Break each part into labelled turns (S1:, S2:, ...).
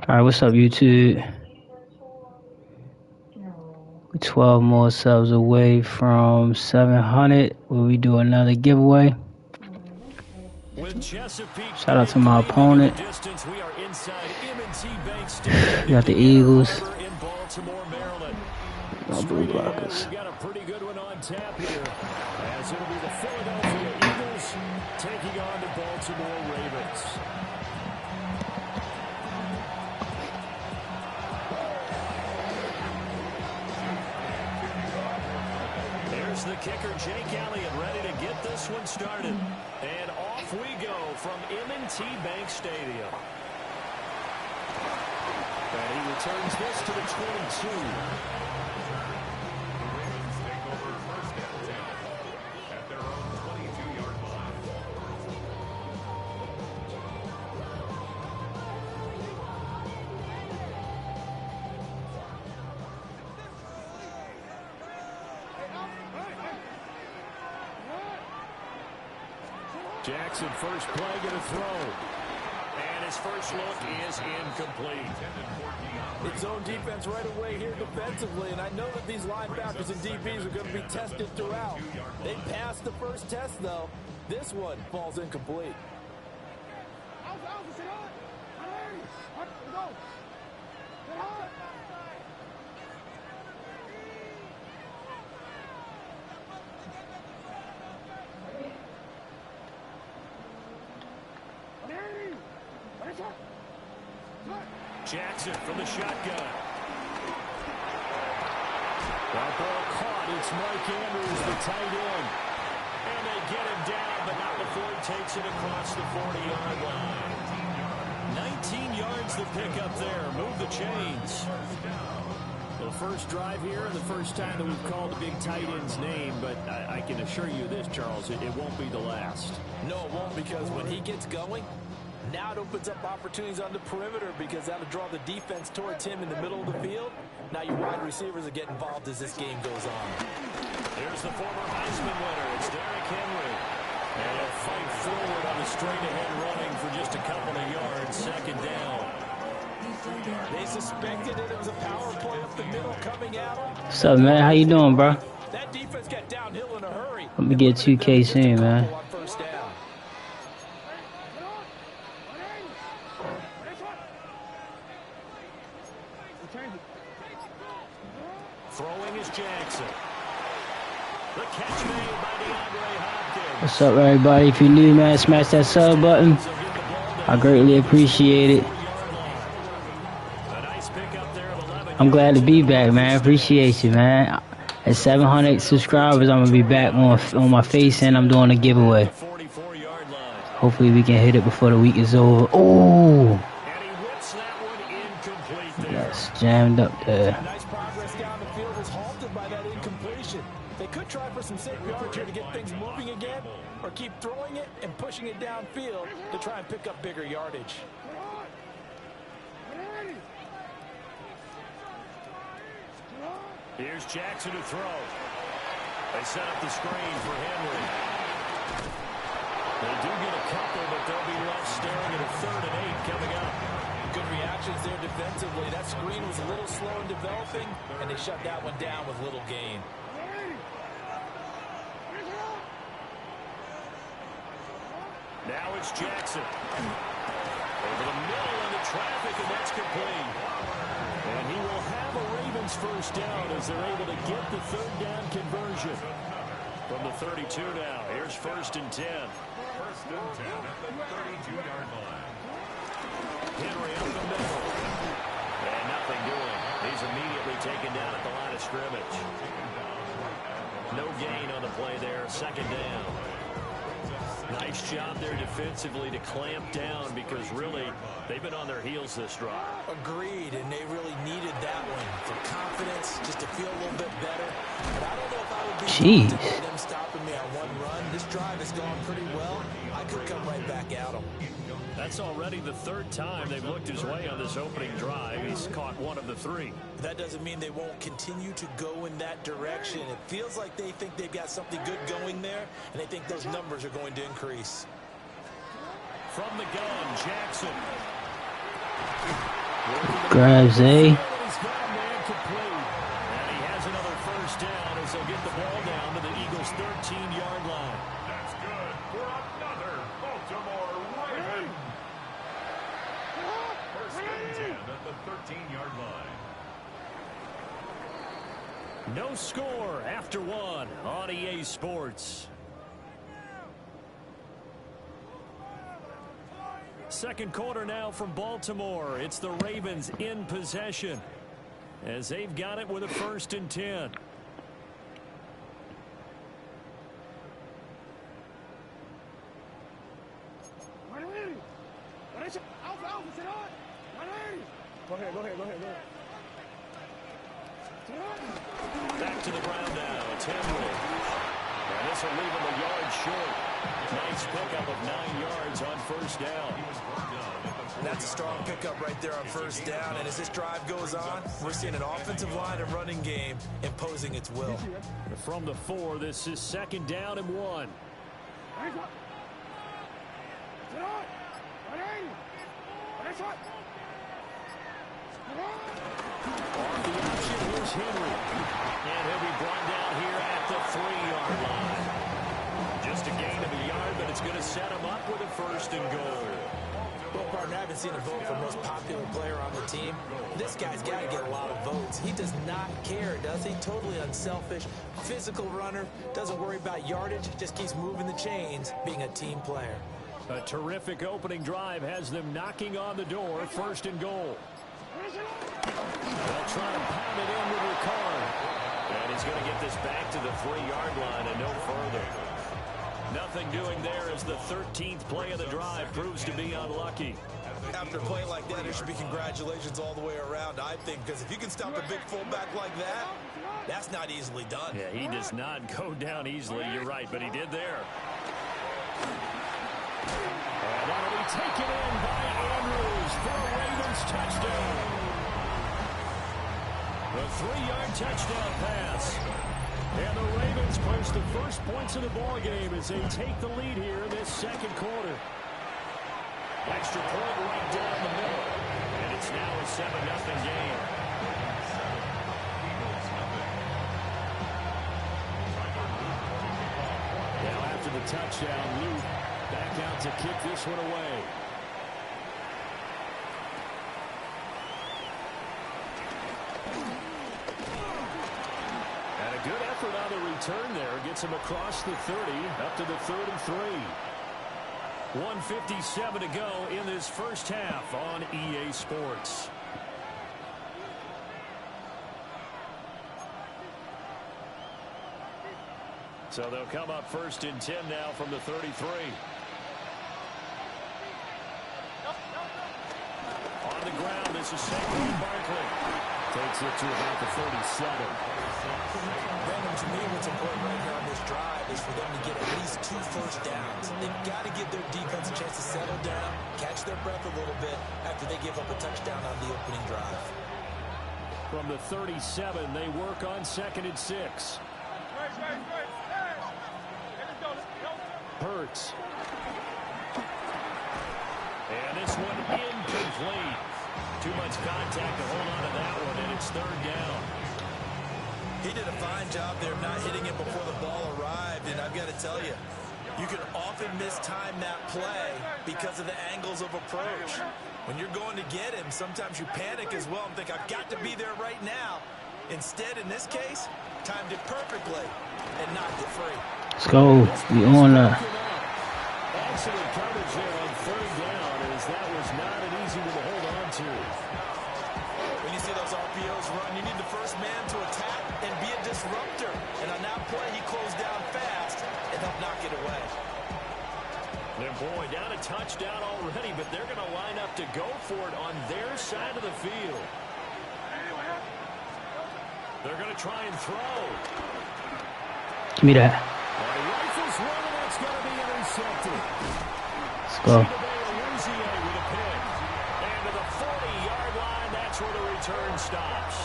S1: All right, what's up, YouTube? We're 12 more subs away from 700. Will we do another giveaway? Shout out to my opponent. We got the Eagles. No blue blockers.
S2: We got a pretty good one on tap here, as it'll be the Philadelphia Eagles taking on the Baltimore Ravens. There's the kicker, Jake Elliott, ready to get this one started. And off we go from M&T Bank Stadium. And he returns this to the 22. Jackson, first play, going to throw. And his first look is incomplete.
S3: It's zone defense right away here defensively, and I know that these linebackers and DBs are going to be tested throughout. They passed the first test, though. This one falls incomplete.
S2: Jackson from the shotgun. That ball caught. It's Mike Andrews, the tight end. And they get him down, but not before he takes it across the 40-yard line. 19 yards to pick up there. Move the chains. The first drive here and the first time that we've called the big tight end's name, but I can assure you this, Charles, it won't be the last.
S3: No, it won't, because when he gets going, now it opens up opportunities on the perimeter, because that'll draw the defense towards him in the middle of the field. Now your wide receivers will get involved as this game goes on.
S2: Here's the former Heisman winner. It's Derrick Henry. And he'll fight forward on the straight-ahead running for just a couple of yards. Second down.
S3: They suspected it was a power play up the middle coming at him.
S1: What's up, man? How you doing, bro?
S3: That defense got downhill in a hurry.
S1: Let me get 2K soon, man.
S2: Throwing is Jackson. The catch made by DeAndre Hopkins.
S1: What's up, everybody? If you're new, man, smash that sub button. I greatly appreciate it. I'm glad to be back, man. Appreciate you, man. At 700 subscribers, I'm going to be back on my face, and I'm doing a giveaway. Hopefully we can hit it before the week is over. Oh! That's jammed up there.
S3: Nice progress down the field is halted by that incompletion. They could try for some safe yards here to get things moving again, or keep throwing it and pushing it downfield to try and pick up bigger yardage.
S2: Here's Jackson to throw. They set up the screen for Henry. They do get a couple, but they'll be left staring at a 3rd and 8 coming up.
S3: Good reactions there defensively. That screen was a little slow in developing, and they shut that one down with little gain.
S2: Now it's Jackson. Over the middle into traffic, and that's complete. And he will have a Ravens first down as they're able to get the 3rd down conversion. From the 32 now, here's 1st and 10. 1st and 10 at the 32-yard line. Henry up the middle. And nothing doing. He's immediately taken down at the line of scrimmage. No gain on the play there. 2nd down. Nice job there defensively to clamp down, because really they've been on their heels this drive.
S3: Agreed, and they really needed that one for confidence, just to feel a little bit better. But I don't know if I would be them stopping me on one run. This drive has gone pretty well. I could come right back at them.
S2: That's already the 3rd time they've looked his way on this opening drive. He's caught 1 of the 3.
S3: That doesn't mean they won't continue to go in that direction. It feels like they think they've got something good going there, and they think those numbers are going to increase.
S2: From the gun, Jackson.
S1: Grabs A.
S2: And he has another first down as they'll get the ball down to the Eagles' 13-yard line.
S4: That's good for another Baltimore Raven. First and 10 at the 13-yard line.
S2: No score after one on EA Sports. Second quarter now from Baltimore. It's the Ravens in possession as they've got it with a 1st and 10. Back to the ground now. It's Henry. And this will leave him a yard short. Nice pickup of 9 yards on first down.
S3: That's a strong pickup right there on first down. And as this drive goes on, we're seeing an offensive line and running game imposing its will.
S2: From the 4, this is 2nd down and 1. Off the option, here's Henry. And he'll be brought down here at the 3-yard line. Just a gain of a yard, but it's going to set him up with a 1st and goal.
S3: Well, partner, I haven't seen a vote for most popular player on the team. This guy's got to get a lot of votes. He does not care, does he? Totally unselfish, physical runner, doesn't worry about yardage, just keeps moving the chains, being a team player.
S2: A terrific opening drive has them knocking on the door, 1st and goal. They'll try to pound it in with Ricard. And he's going to get this back to the 3-yard line and no further. Nothing doing there as the 13th play of the drive proves to be unlucky.
S3: After a play like that, there should be congratulations all the way around, I think, because if you can stop a big fullback like that, that's not easily done.
S2: Yeah, he does not go down easily, you're right, but he did there. And that'll be taken in by Andrews for a Ravens touchdown. The 3-yard touchdown pass. And the Ravens post the first points of the ball game as they take the lead here in this 2nd quarter. Extra point right down the middle. And it's now a 7-0 game. Now after the touchdown, Luke back out to kick this one away. And a good effort on the return there. Gets him across the 30, up to the 3rd and 3. 1:57 to go in this first half on EA Sports. So they'll come up 1st and 10 now from the 33. On the ground, this is Saquon Barkley. Takes it to about the 37.
S3: Brandon, to me, what's important right here on this drive is for them to get at least 2 first downs. They've got to give their defense a chance to settle down, catch their breath a little bit after they give up a touchdown on the opening drive.
S2: From the 37, they work on 2nd and 6. Hurts. And this one incomplete. Too much contact to hold on to that one, and it's 3rd down.
S3: He did a fine job there of not hitting it before the ball arrived, and I've got to tell you, you can often mistime that play because of the angles of approach. When you're going to get him, sometimes you panic as well and think, I've got to be there right now. Instead, in this case, timed it perfectly and knocked it free.
S1: Let's go. We on that.
S2: Excellent coverage there on 3rd down, as that was not an easy one to hold on to.
S3: When you see those RPOs run, you need the first man to attack and be a disruptor. And on that play, he closed down fast and helped knock it away.
S2: And boy, down a touchdown already, but they're going to line up to go for it on their side of the field. They're going to try and throw.
S1: Give me that.
S2: Rifles one, and that's going to be intercepted.
S1: Let's go.
S2: With a pick. And to the 40-yard line, that's where the return stops.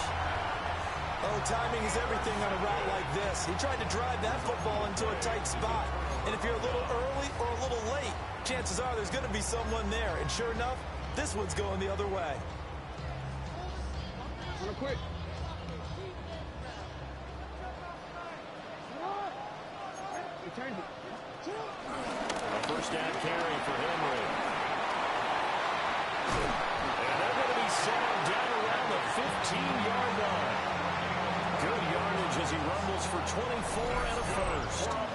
S3: Oh, timing is everything on a route like this. He tried to drive that football into a tight spot. And if you're a little early or a little late, chances are there's going to be someone there. And sure enough, this one's going the other way.
S2: First down carry for Henry. And they're going to be settled down around the 15-yard line. Good yardage as he rumbles for 24 and a first.
S3: All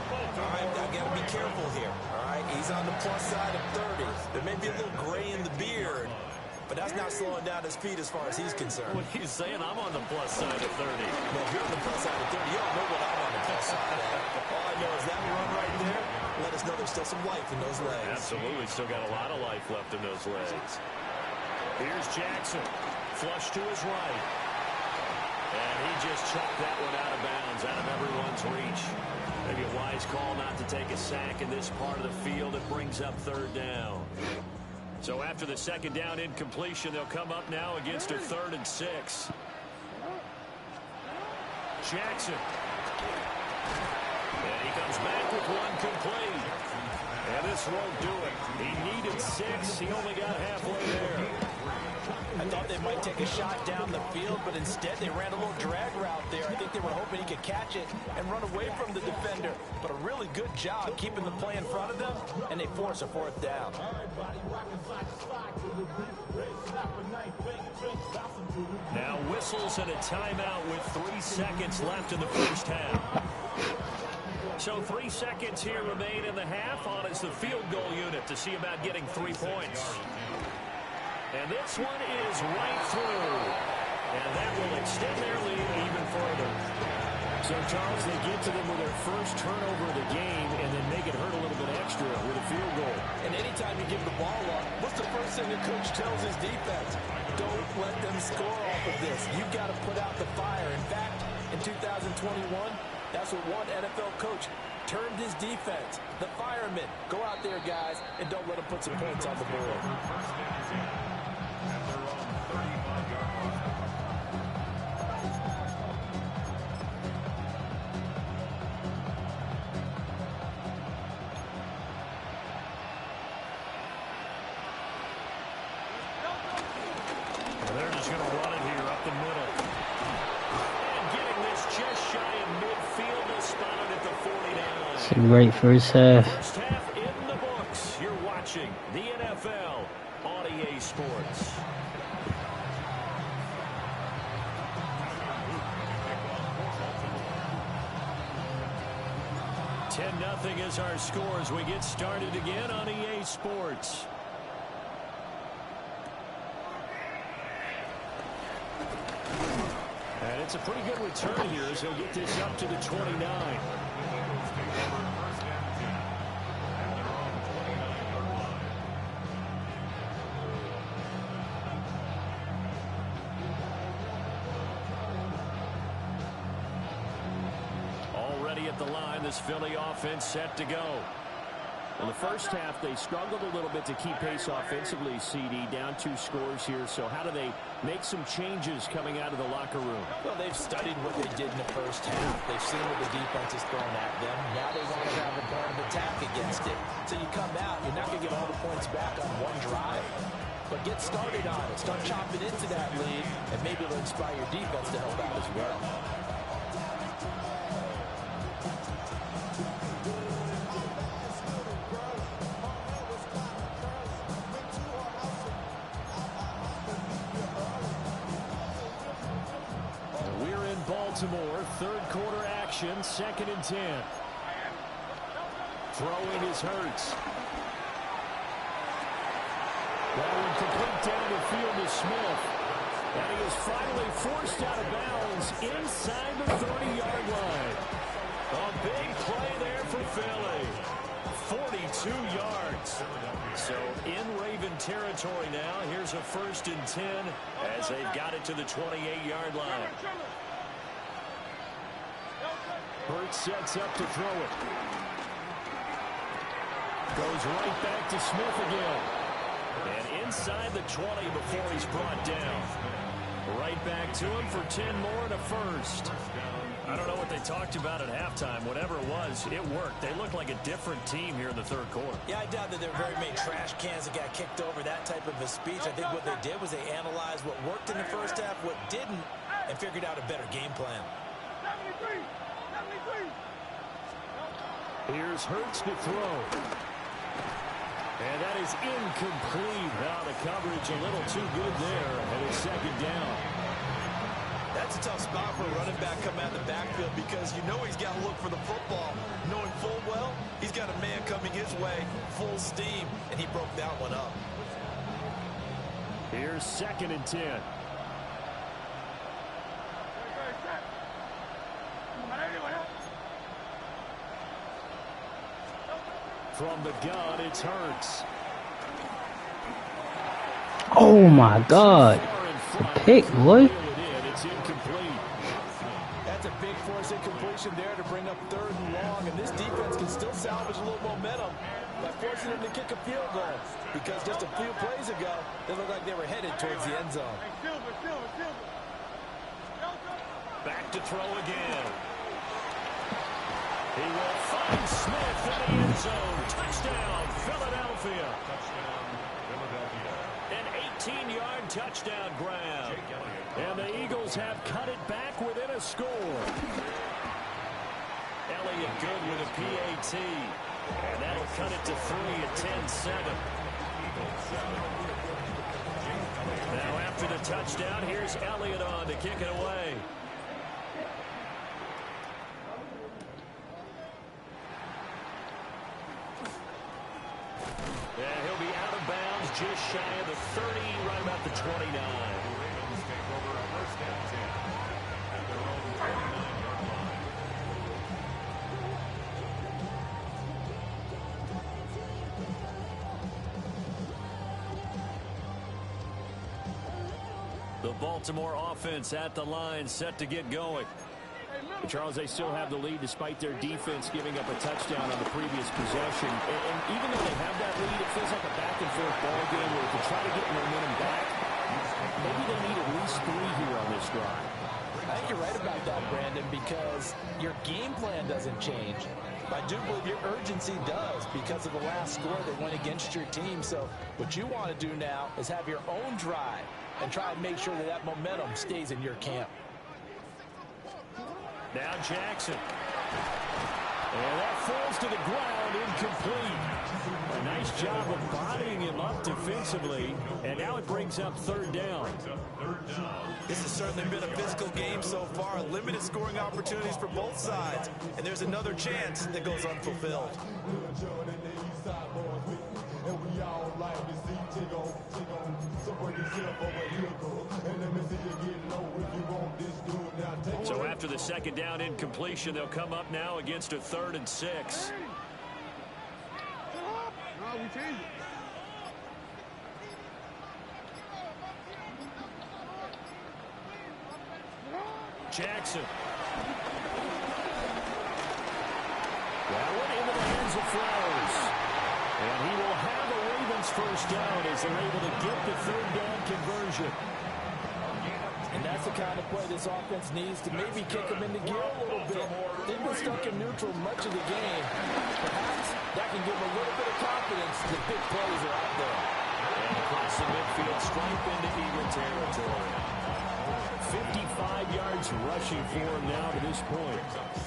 S3: right, I got to be careful here. All right, he's on the plus side of 30. There may be a little gray in the beard, but that's not slowing down his speed as far as he's concerned.
S2: What are you saying? I'm on the plus side of 30.
S3: No, if you're on the plus side of 30, you don't know what I'm on the plus side of. All I know is that run right there let us know there's still some life in those legs.
S2: Absolutely, still got a lot of life left in those legs. Here's Jackson, flush to his right. And he just chucked that one out of bounds, out of everyone's reach. Maybe a wise call not to take a sack in this part of the field. It brings up third down. So after the second down incompletion, they'll come up now against a 3rd and 6. Jackson. And he comes back with one complete. And this won't do it. He needed 6. He only got halfway there.
S3: I thought they might take a shot down the field, but instead they ran a little drag route there. I think they were hoping he could catch it and run away from the defender. But a really good job keeping the play in front of them, and they force a 4th down.
S2: Now whistles and a timeout with 3 seconds left in the first half. So 3 seconds here remain in the half. On is the field goal unit to see about getting 3 points. And this one is right through. And that will extend their lead even further. So, Charles, they get to them with their first turnover of the game and then make it hurt a little bit extra with a field goal.
S3: And anytime you give the ball up, what's the first thing the coach tells his defense? Don't let them score off of this. You've got to put out the fire. In fact, in 2021, that's what one NFL coach termed his defense. The firemen. Go out there, guys, and don't let them put some points on the board.
S2: They're just going to run it here up the middle. And getting this just shy of midfield, they'll spot it at the 49.
S1: It's a great first half.
S2: First half in the books. You're watching the NFL on EA Sports. Nothing is our score as we get started again on EA Sports. And it's a pretty good return here as he'll get this up to the 29. Already at the line, this Philly offense set to go. In the first half, they struggled a little bit to keep pace offensively, CD, down 2 scores here. So how do they make some changes coming out of the locker room?
S3: Well, they've studied what they did in the first half. They've seen what the defense has thrown at them. Now they want to have a plan of attack against it. So you come out, you're not going to get all the points back on one drive. But get started on it. Start chopping into that lead, and maybe it'll inspire your defense to help out as well.
S2: Baltimore, third quarter action, 2nd and 10. Throwing is Hurts. That one complete down the field to Smith. And he is finally forced out of bounds inside the 30-yard line. A big play there for Philly. 42 yards. So in Raven territory now. Here's a 1st and 10 as they've got it to the 28-yard line. Hurts sets up to throw it. Goes right back to Smith again. And inside the 20 before he's brought down. Right back to him for 10 more and a first. I don't know what they talked about at halftime. Whatever it was, it worked. They looked like a different team here in the third quarter.
S3: Yeah, I doubt that there were very many trash cans that got kicked over, that type of a speech. I think what they did was they analyzed what worked in the first half, what didn't, and figured out a better game plan.
S2: Here's Hurts to throw. And that is incomplete. Now the coverage a little too good there, and it's second down.
S3: That's a tough spot for a running back coming out of the backfield because you know he's got to look for the football, knowing full well he's got a man coming his way, full steam, and he broke that one up.
S2: Here's 2nd and 10. From the gun, it's Hurts.
S1: Oh my God. The pick, boy.
S2: It's incomplete.
S3: That's a big force incompletion there to bring up 3rd and long, and this defense can still salvage a little momentum by forcing them to kick a field goal because just a few plays ago, they looked like they were headed towards the end zone.
S2: Back to throw again. He will find Smith in the end zone. Touchdown, Philadelphia. An 18-yard touchdown grab. And the Eagles have cut it back within a score. Elliott good with a PAT. And that'll cut it to 3 at 10-7. Now after the touchdown, here's Elliott on to kick it away. And he'll be out of bounds just shy of the 30, right about the 29. The Baltimore offense at the line, set to get going. Charles, they still have the lead despite their defense giving up a touchdown on the previous possession. And even though they have that lead, it feels like a back-and-forth ball game where to try to get momentum back, maybe they need at least 3 here on this drive.
S3: I think you're right about that, Brandon, because your game plan doesn't change. I do believe your urgency does because of the last score that went against your team. So what you want to do now is have your own drive and try and make sure that that momentum stays in your camp.
S2: Now Jackson. And that falls to the ground, incomplete. A nice job of bodying him up defensively. And now it brings up 3rd down.
S3: This has certainly been a physical game so far. Limited scoring opportunities for both sides. And there's another chance that goes unfulfilled.
S2: So after the 2nd down incompletion, they'll come up now against a 3rd and 6. Jackson. That one into the hands of Flowers. And he will have a Ravens first down as they're able to get the 3rd down conversion.
S3: And that's the kind of play this offense needs to maybe kick them into gear a little bit. They've been stuck in neutral much of the game. Perhaps that can give them a little bit of confidence that big plays are out there.
S2: And across the midfield, stripe into Eagle territory. 55 yards rushing for him now to this point.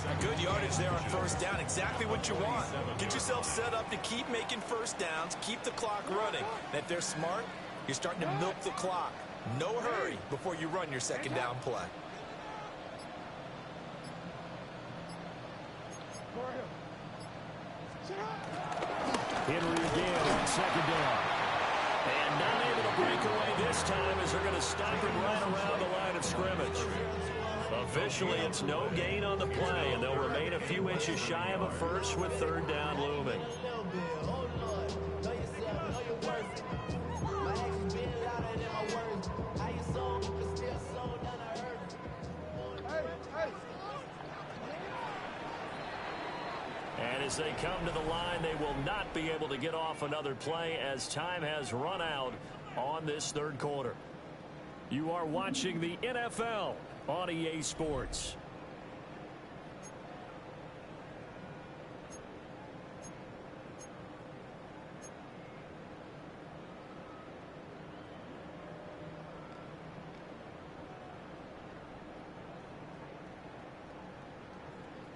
S3: A good yardage there on 1st down. Exactly what you want. Get yourself set up to keep making 1st downs, keep the clock running. And if they're smart, you're starting to milk the clock. No hurry before you run your 2nd down play.
S2: Henry again on 2nd down. And not able to break away this time as they're going to stop him right around the line of scrimmage. Officially, it's no gain on the play, and they'll remain a few inches shy of a first with 3rd down looming. And as they come to the line, they will not be able to get off another play as time has run out on this 3rd quarter. You are watching the NFL on EA Sports.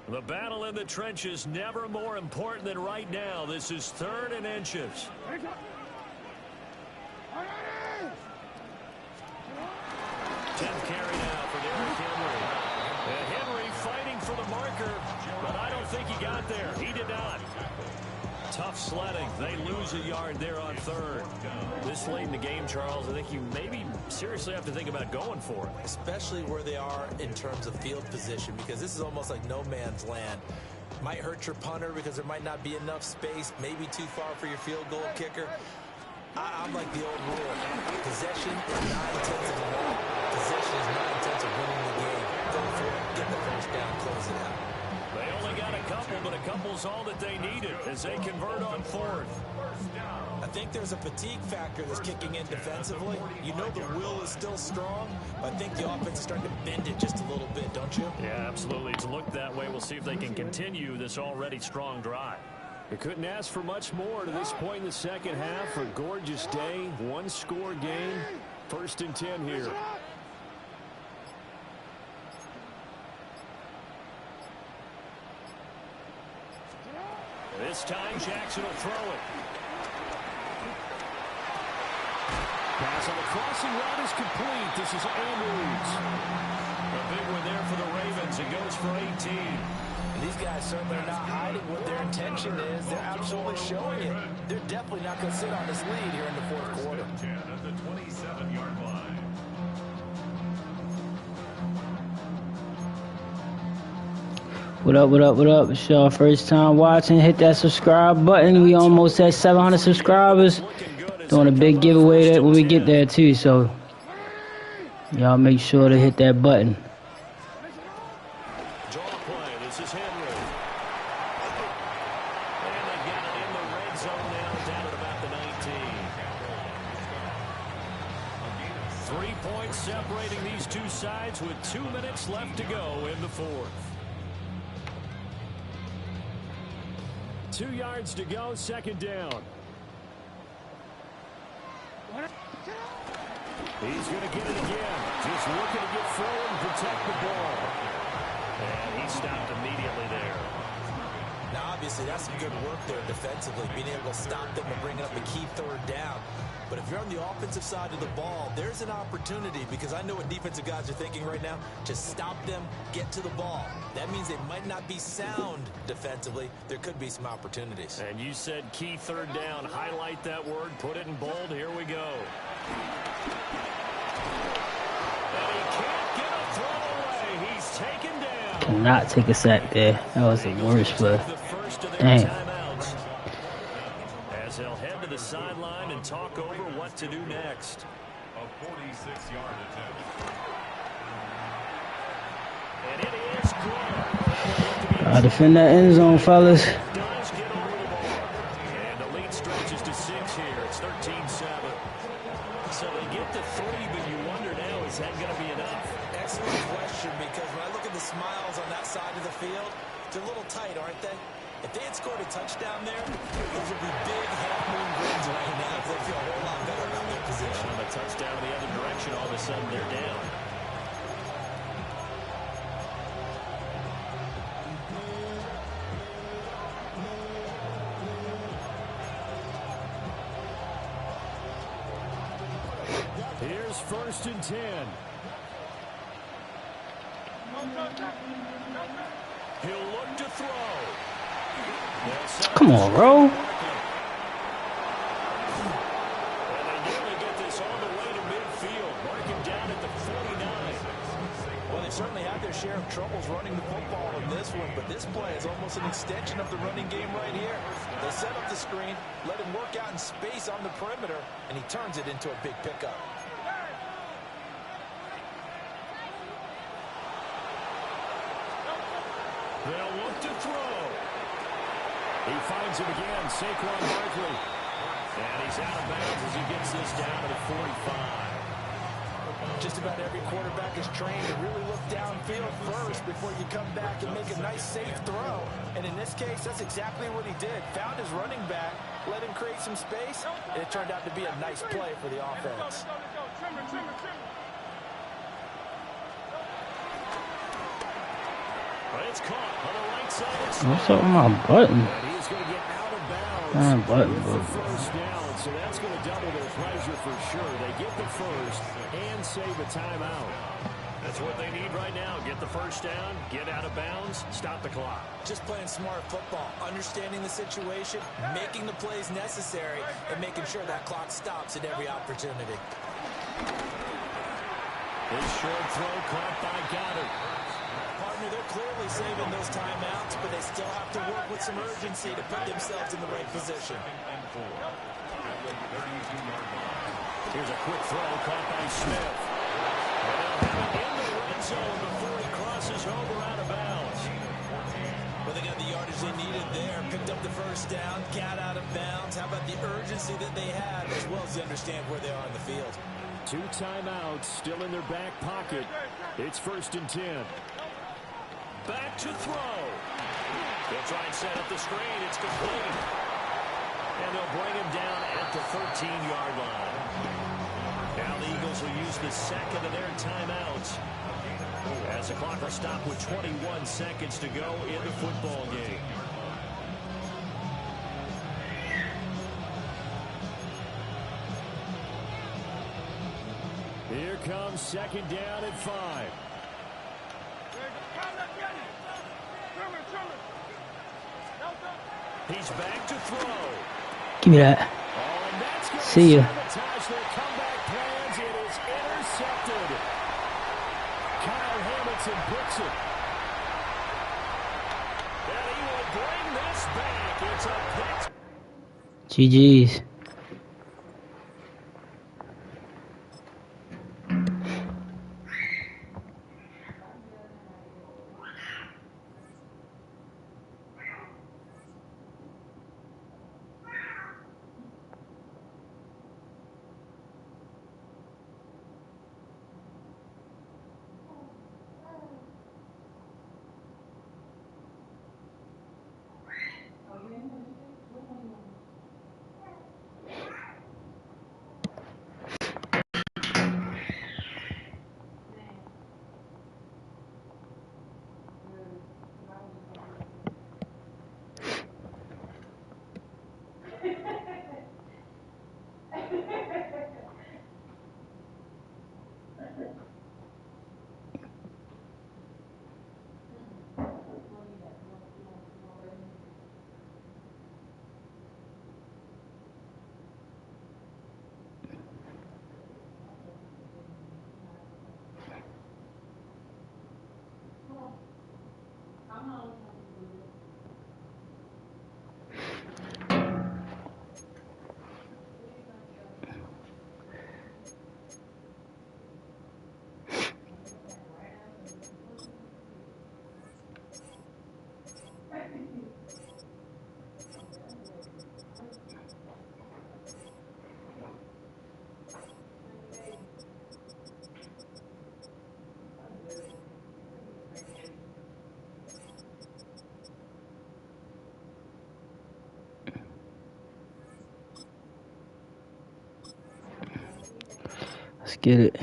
S2: The battle in the trenches never more important than right now. This is 3rd and inches. 10th carry now for Derrick Henry. And Henry fighting for the marker, but I don't think he got there. He did not. Tough sledding. They lose a yard there on 3rd. This late in the game, Charles, I think you maybe seriously have to think about going for it.
S3: Especially where they are in terms of field position, because this is almost like no man's land. Might hurt your punter because there might not be enough space, maybe too far for your field goal kicker. I'm like the old rule. Possession is 9/10 of the ball. Possession is 9/10 of winning the game. Go for it, get the first down, close it out.
S2: They only got a couple, but a couple's all that they needed as they convert on 4th.
S3: I think there's a fatigue factor that's kicking in defensively. You know the will is still strong, but I think the offense is starting to bend it just a little bit, don't you?
S2: Yeah, absolutely. It's looked that way. We'll see if they can continue this already strong drive. You couldn't ask for much more to this point in the second half. A gorgeous day, one-score game. 1st and 10 here. This time, Jackson will throw it. Pass on the crossing route is complete. This is Andrews. A big one there for the Ravens. It goes for 18.
S3: And these guys certainly are not hiding what their intention is. They're absolutely showing it. They're definitely not going to sit on this lead here in the 4th quarter.
S4: 10 at the 27-yard line.
S1: What up, what up, what up? It's y'all first time watching. Hit that subscribe button. We almost at 700 subscribers. Doing a big giveaway that when we get there too, so y'all make sure to hit that button.
S2: Draw play. This is Henry. And they got it in the red zone now, down at about the 19. 3 points separating these two sides with 2 minutes left to go in the 4th. 2 yards to go, 2nd down. He's going to get it again. Just looking to get forward and protect the ball. And he stopped immediately there.
S3: Now, obviously, that's some good work there defensively, being able to stop them and bringing up a key 3rd down. But if you're on the offensive side of the ball, there's an opportunity, because I know what defensive guys are thinking right now. Just stop them, get to the ball. That means they might not be sound defensively. There could be some opportunities.
S2: And you said key 3rd down. Highlight that word. Put it in bold. Here we go. And he can't get a throw away. He's taken down.
S1: Cannot take a sack there. That was the worst play. Damn.
S2: As they'll head to the sideline and talk over what to do next.
S4: A 46-yard attempt.
S2: And it is good.
S1: Defend that end zone, fellas.
S2: Does get over the ball. And the lead stretches to 6 here. It's 13-7. So they get to 3, but you wonder now, is that going to be enough?
S3: Excellent question, because when I look at the smiles on that side of the field, they're a little tight, aren't they? If they had scored a touchdown there, those would be big half-moon grins right now, because they feel a whole lot better about their position.
S2: On a touchdown in the other direction, all of a sudden they're down. Here's 1st and 10. He'll look to throw.
S1: Come on, bro.
S2: And they nearly get this all the way to midfield. Mark him down at the 49.
S3: Well, they certainly had their share of troubles running the football in this one, but this play is almost an extension of the running game right here. They set up the screen, let him work out in space on the perimeter, and he turns it into a big pickup.
S2: They'll look to throw. He finds him again, Saquon Barkley. And he's out of bounds as he gets this down to the 45.
S3: Just about every quarterback is trained to really look downfield first before you come back and make a nice, safe throw. And in this case, that's exactly what he did. Found his running back, let him create some space, and it turned out to be a nice play for the offense.
S2: It's caught on the right side.
S1: What's up with my button?
S2: He's going to get out of bounds
S1: Button.
S2: for first down. So that's going to double their pleasure for sure. They get the first and save a timeout. That's what they need right now. Get the first down, get out of bounds, stop the clock.
S3: Just playing smart football, understanding the situation, making the plays necessary, and making sure that clock stops at every opportunity.
S2: His short throw caught by Goddard.
S3: Partner, they're clearly saving those timeouts, but they still have to work with some urgency to put themselves in the right position.
S2: Here's a quick throw caught by Smith. In the red zone before he crosses over out of bounds.
S3: Well, they got the yardage they needed there. Picked up the first down, got out of bounds. How about the urgency that they had, as well as they understand where they are in the field?
S2: 2 timeouts still in their back pocket. It's 1st and 10. Back to throw. They'll try and set up the screen. It's complete. And they'll bring him down at the 13-yard line. Now the Eagles will use the second of their timeouts as the clock will stop with 21 seconds to go in the football game. Here comes 2nd down at 5. He's back to throw.
S1: Give me that. See ya.
S2: Their comeback plans. It is intercepted. Kyle Hamilton picks it. And he will bring this back. It's a pick.
S1: GG's. Let's get it.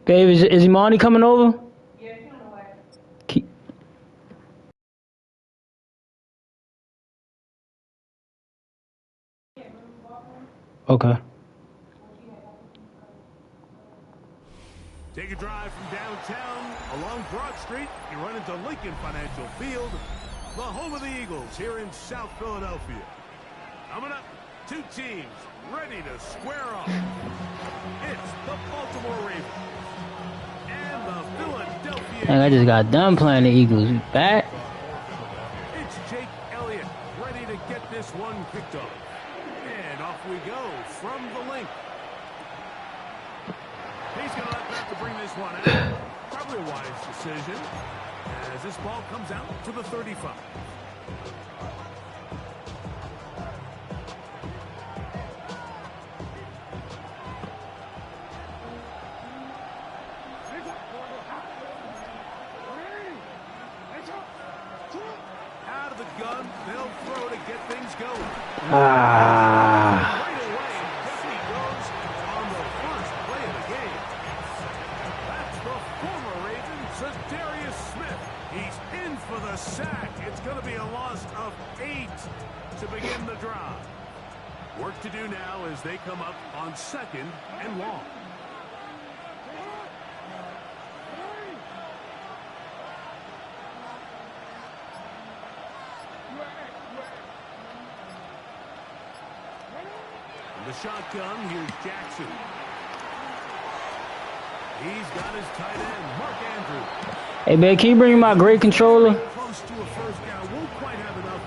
S1: Babe, is Imani coming over? Keep. Okay.
S4: Take a drive from downtown along Broad Street. You run into Lincoln Financial Field, the home of the Eagles here in South Philadelphia. Coming up, 2 teams ready to square off. It's the Baltimore Ravens and the Philadelphia.
S1: Dang, I just got done playing the Eagles. Back.
S4: It's Jake Elliott ready to get this one kicked off. And off Off we go from the link. He's going to let that to bring this one out. Probably a wise decision as this ball comes out to the 35. Out of the gun, they'll throw to get things going.
S1: Ah.
S4: Right away, down he goes on the first play of the game. That's the former Raven, Zadarius Smith. He's in for the sack. It's going to be a loss of 8 to begin the drive. Work to do now as they come up on 2nd and long. The shotgun, here's Jackson. He's got his tight end, Mark Andrews.
S1: Hey, man, can you bring my great controller?
S4: Close to a first down. Won't quite have enough,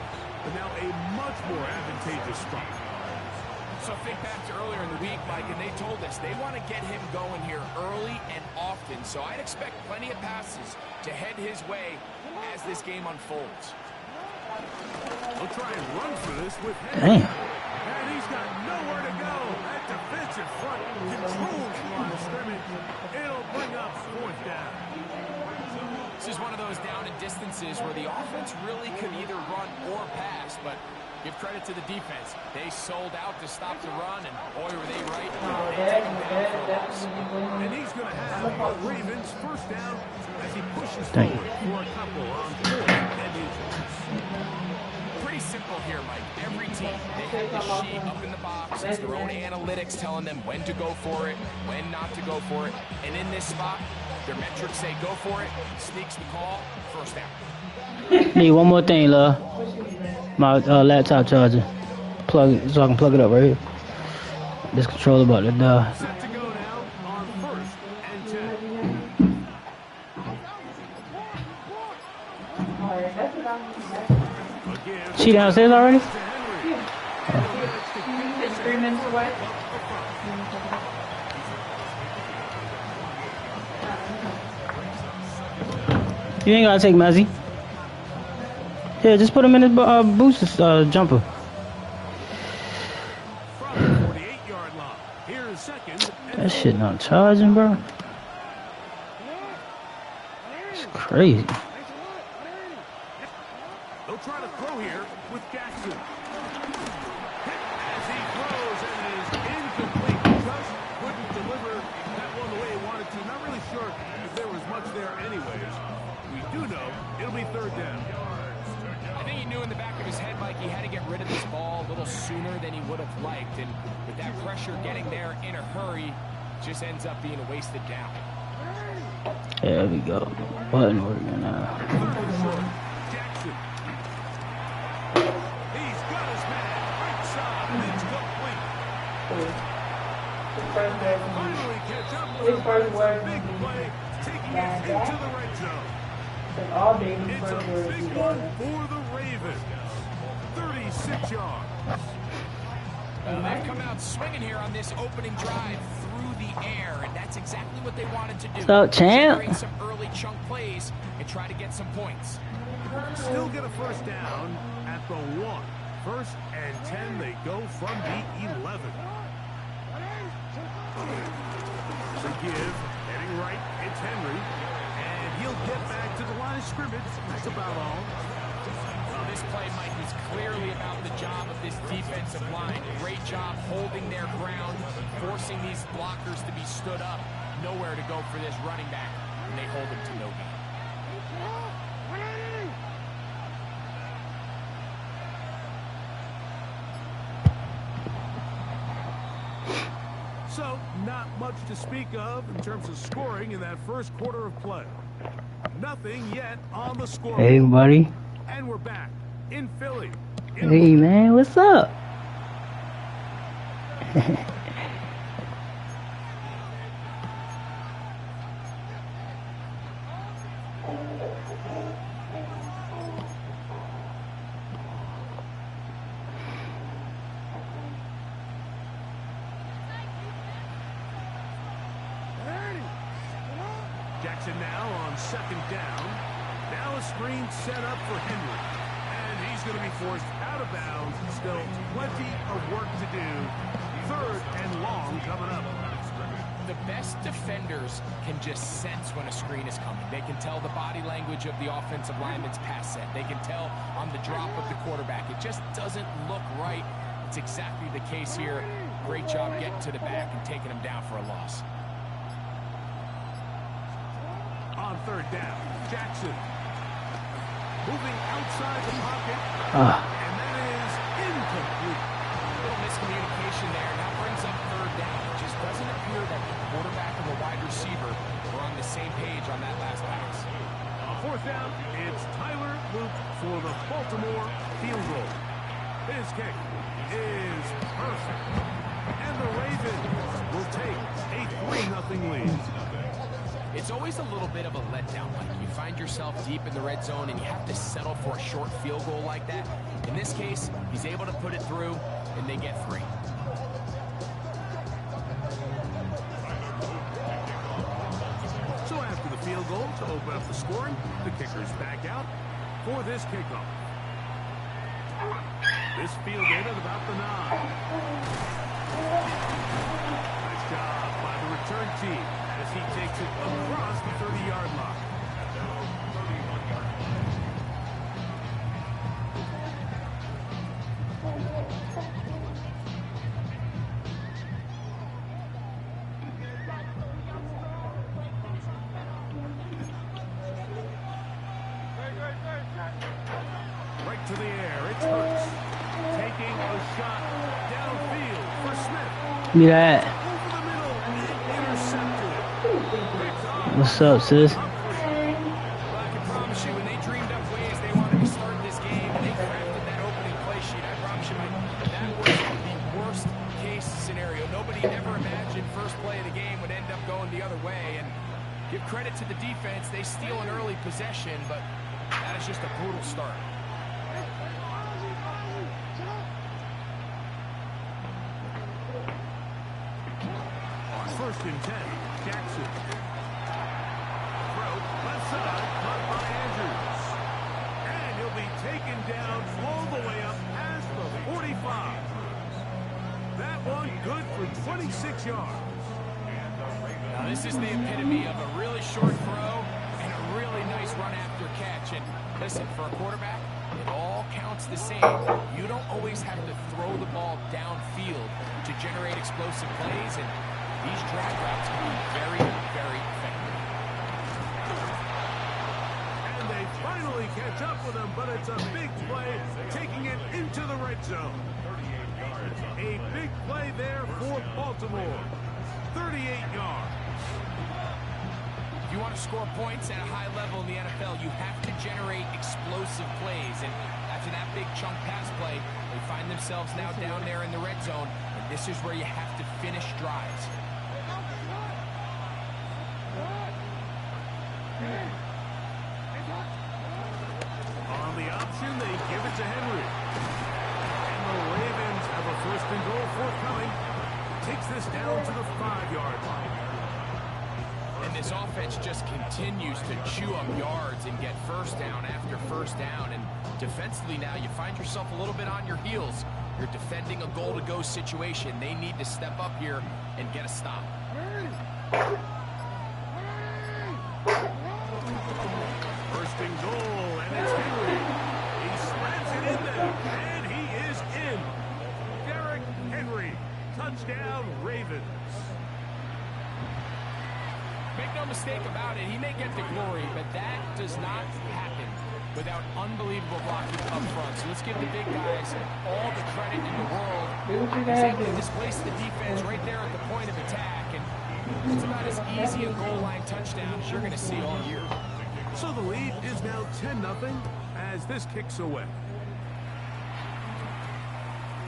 S4: but now a much more advantageous spot.
S5: So think back to earlier in the week, Mike, and they told us they want to get him going here early and often. So I'd expect plenty of passes to head his way as this game unfolds.
S4: We'll try and run for this with him.
S1: Damn.
S4: And he's got nowhere to go. That defensive front controls the line of scrimmage. It'll bring up 4th down.
S5: This is one of those down and distances where the offense really could either run or pass, but give credit to the defense. They sold out to stop the run, and boy, were they right. They take him down for a loss.
S4: And he's going to have a Ravens first down as he pushes
S1: Thank
S4: forward for a couple on 4th and inches.
S5: Pretty simple here, Mike. Every team, they have the sheet up in the box. It's their own analytics telling them when to go for it, when not to go for it. And in this spot, their metrics say go for it, sneaks the call, first down.
S1: Need one more thing, love. My laptop charger. Plug it so I can plug it up right here. This controller about to die.
S4: Set to go now on 1st and 10. Again,
S1: She downstairs already?
S4: to Henry.
S6: It's 3 minutes away.
S1: You ain't gotta take Mazzy. Yeah, just put him in his booster jumper.
S4: From the 48-yard line. Here is 2nd and
S1: That shit not charging, bro. It's crazy.
S4: they'll try to throw here with Jackson. Hit as he throws and it is incomplete. Just couldn't deliver that one the way he wanted to. Not really sure if there was much there anyways. We do know it'll be 3rd down.
S5: I think he knew in the back of his head, Mike, he had to get rid of this ball a little sooner than he would have liked. And with that pressure getting there in a hurry, just ends up being a wasted down.
S1: There we go. Button working now.
S4: 3rd and short. Jackson. He's got his man right side. It's complete. Finally catch up with him. Big play, taking it into the red zone. It's a big one for the Ravens. 36 yards.
S5: They've come out swinging here on this opening drive through the air, and that's exactly what they wanted to do.
S1: What's up, champ?
S5: Generate some early chunk plays and try to get some points.
S4: Still get a first down at the 1. 1st and 10, they go from the 11. The give, heading right, it's Henry. And he'll get back to the line of scrimmage. That's about all.
S5: Well, this play, Mike, is clearly about the job of this defensive line. Great job holding their ground, forcing these blockers to be stood up. Nowhere to go for this running back, and they hold him to no gain.
S4: So, not much to speak of in terms of scoring in that first quarter of play. Nothing yet on the scoreboard.
S1: Hey, buddy.
S4: And we're back in Philly.
S1: Hey, man, what's up?
S4: Jackson now on second down. Now a screen set up for Henry. And he's going to be forced out of bounds. Still plenty of work to do. Third and long coming up.
S5: The best defenders can just sense when a screen is coming. They can tell the body language of the offensive lineman's pass set. They can tell on the drop of the quarterback. It just doesn't look right. It's exactly the case here. Great job getting to the back and taking him down for a loss.
S4: On third down, Jackson moving outside the pocket, and that is incomplete.
S5: A little miscommunication there. Now brings up third down. It just doesn't appear that the quarterback and the wide receiver were on the same page on that last pass.
S4: On fourth down, it's Tyler Luke for the Baltimore field goal. His kick is perfect. And the Ravens will take a 3-0 lead.
S5: It's always a little bit of a letdown. Like you find yourself deep in the red zone and you have to settle for a short field goal like that. In this case, he's able to put it through and they get 3.
S4: So after the field goal to open up the scoring, the kicker's back out for this kickoff. This fielded at about the 9. Nice job by the return team as he takes it across the 30-yard line. Right to the air, it's Hurts. Taking a shot downfield for Smith.
S1: Give me that.
S4: Over the middle, intercepted.
S1: What's up, sis?
S5: Well, I can promise you, when they dreamed up ways they wanted to start this game and they crafted that opening play sheet, I promise you, that was the worst case scenario. Nobody ever imagined first play of the game would end up going the other way. And give credit to the defense. They steal an early possession, but that is just a brutal start.
S4: First and 10, Jackson. Throw, left side, caught by Andrews. And he'll be taken down all the way up past the 45. That one good for 26 yards.
S5: Now, this is the epitome of a really short throw and a really nice run after catch. And listen, for a quarterback, it all counts the same. You don't always have to throw the ball downfield to generate explosive plays, and these drag routes can be very, very effective.
S4: And they finally catch up with him, but it's a big play, taking it into the red zone. A big play there for Baltimore. 38 yards.
S5: If you want to score points at a high level in the NFL, you have to generate explosive plays. And after that big chunk pass play, they find themselves now down there in the red zone. And this is where you have to finish drives.
S4: On the option, they give it to Henry. And the Ravens have a first and goal forthcoming. Takes this down to the 5-yard line.
S5: And this offense just continues to chew up yards and get first down after first down. And defensively now, you find yourself a little bit on your heels. You're defending a goal-to-go situation. They need to step up here and get a stop.
S4: First and goal, and it's Henry. He slams it in there, and he is in. Derrick Henry, touchdown Ravens.
S5: Make no mistake about it, he may get the glory, but that does not happen without unbelievable blocking up front. So let's give the big guys all the credit in the world. He's able to displace the defense right there at the point of attack, and it's about as easy a goal line touchdown as you're going to see all year.
S4: So the lead is now 10-0 as this kicks away.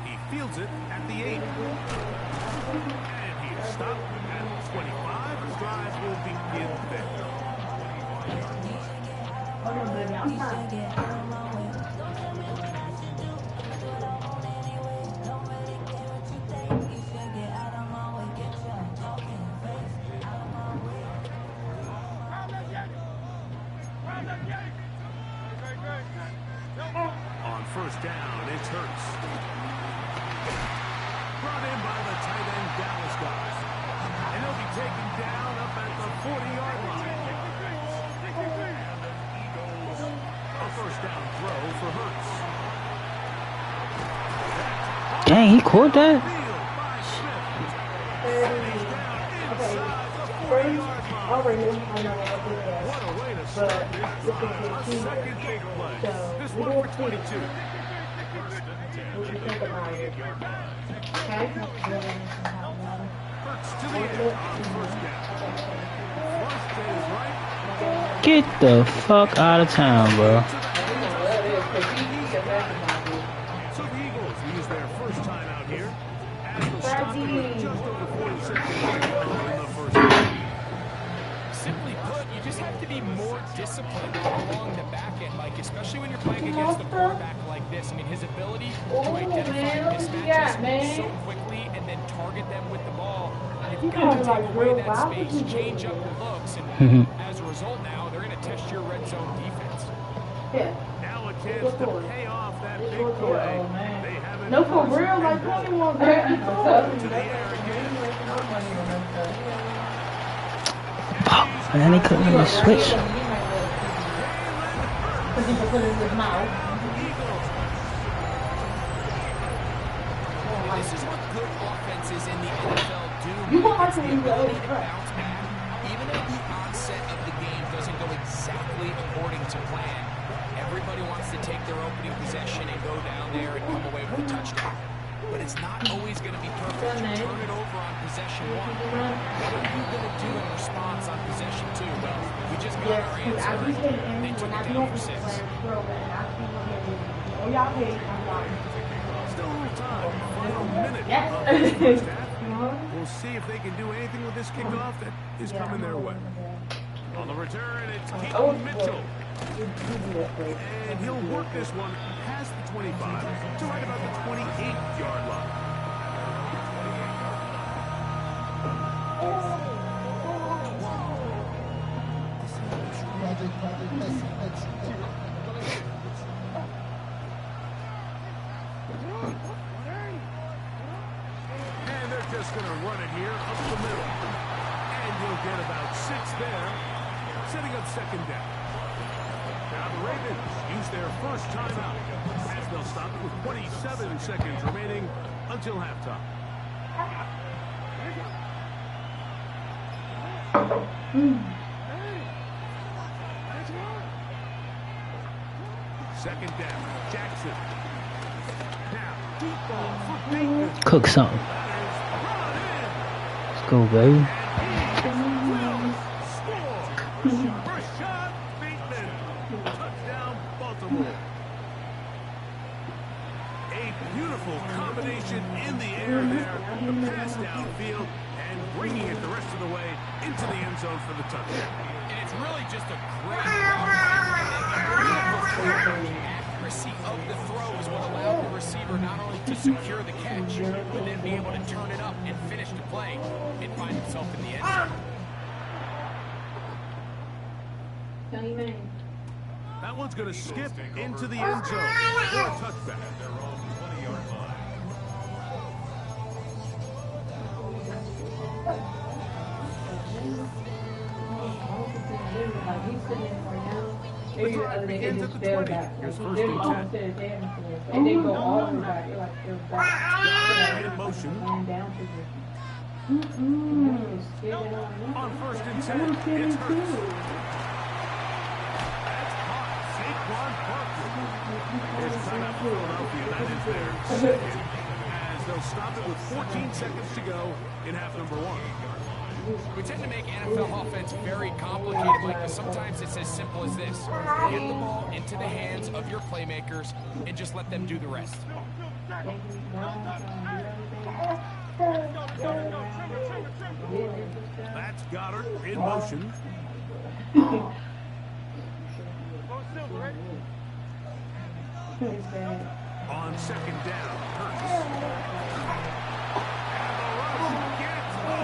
S4: He fields it at the 8. And he is stopped at 25. His drive will begin there. Hurts. Brought in by the tight end Dallas guy. And he'll be taken down up at the 40-yard line. A first down throw for Hurts.
S1: Dang, he caught that?
S4: What a way to start this drive. A second big play. This one for 22. Hurts to the end on first down. First is right.
S1: Get the fuck out of town, bro.
S4: So the Eagles use their first time out here. As the stop with just over 40 seconds in the first half.
S5: Simply put, you just have to be more disciplined along the back end, Mike, especially when you're playing against a quarterback like this. I mean, his ability to identify mismatches so quickly and then target them with the ball. You've got to take away that space, change up the looks, and as a result now, they're going to test your red zone defense.
S4: Now a chance to pay off that big play. They haven't.
S6: No, for real, like 21
S4: to the air again.
S1: And then he couldn't even switch.
S6: Because he can put it in his mouth.
S5: This is what good offenses in the NFL do.
S6: You want
S5: It's
S6: to
S5: the
S6: leave the
S5: ability
S6: other
S5: to bounce back. Even though the onset of the game doesn't go exactly according to plan, everybody wants to take their opening possession and go down there and come away with a touchdown. But it's not always going to be perfect. You turn it over on possession one. What are you going to do in response on possession two? Well, we just got our answer. They took it down for 6.
S4: Still a little time. Final minute
S6: Yes.
S4: of this first half. We'll see if they can do anything with this kickoff that is coming their way. On the return, it's Keaton Mitchell. And he'll work this one past the 25 to right about the 28-yard line. And they're just going to run it here up the middle. And he'll get about 6 there, setting up second down. Now the Ravens use their first timeout as they'll stop it with 27 seconds remaining until halftime. Second down, Jackson. Now, deep ball for Bateman.
S1: Cook something.
S4: That is run in.
S1: Let's go, baby.
S4: Rashad Bateman, touchdown Baltimore. A beautiful combination in the air there, the pass downfield, and bringing it the rest of the way into the end zone for the touchdown.
S5: And it's really just a great accuracy of the throw is what allowed the receiver not only to secure the catch, but then be able to turn it up and finish the play and find himself in the end zone.
S4: That one's going to skip into the end zone for a touchback. The drive begins at the 20. Here's first and 10.
S6: And they go all the way back. Like they're back.
S4: In motion. On first and 10, it's Hurts. That's hot. Saquon Barkley. There's timeout for Philadelphia. That is their second. As they'll stop it with 14 seconds to go in half number 1.
S5: We tend to make NFL offense very complicated, Mike, but sometimes it's as simple as this. Get the ball into the hands of your playmakers and just let them do the rest.
S4: That's Goddard in motion. On second down, Hurts.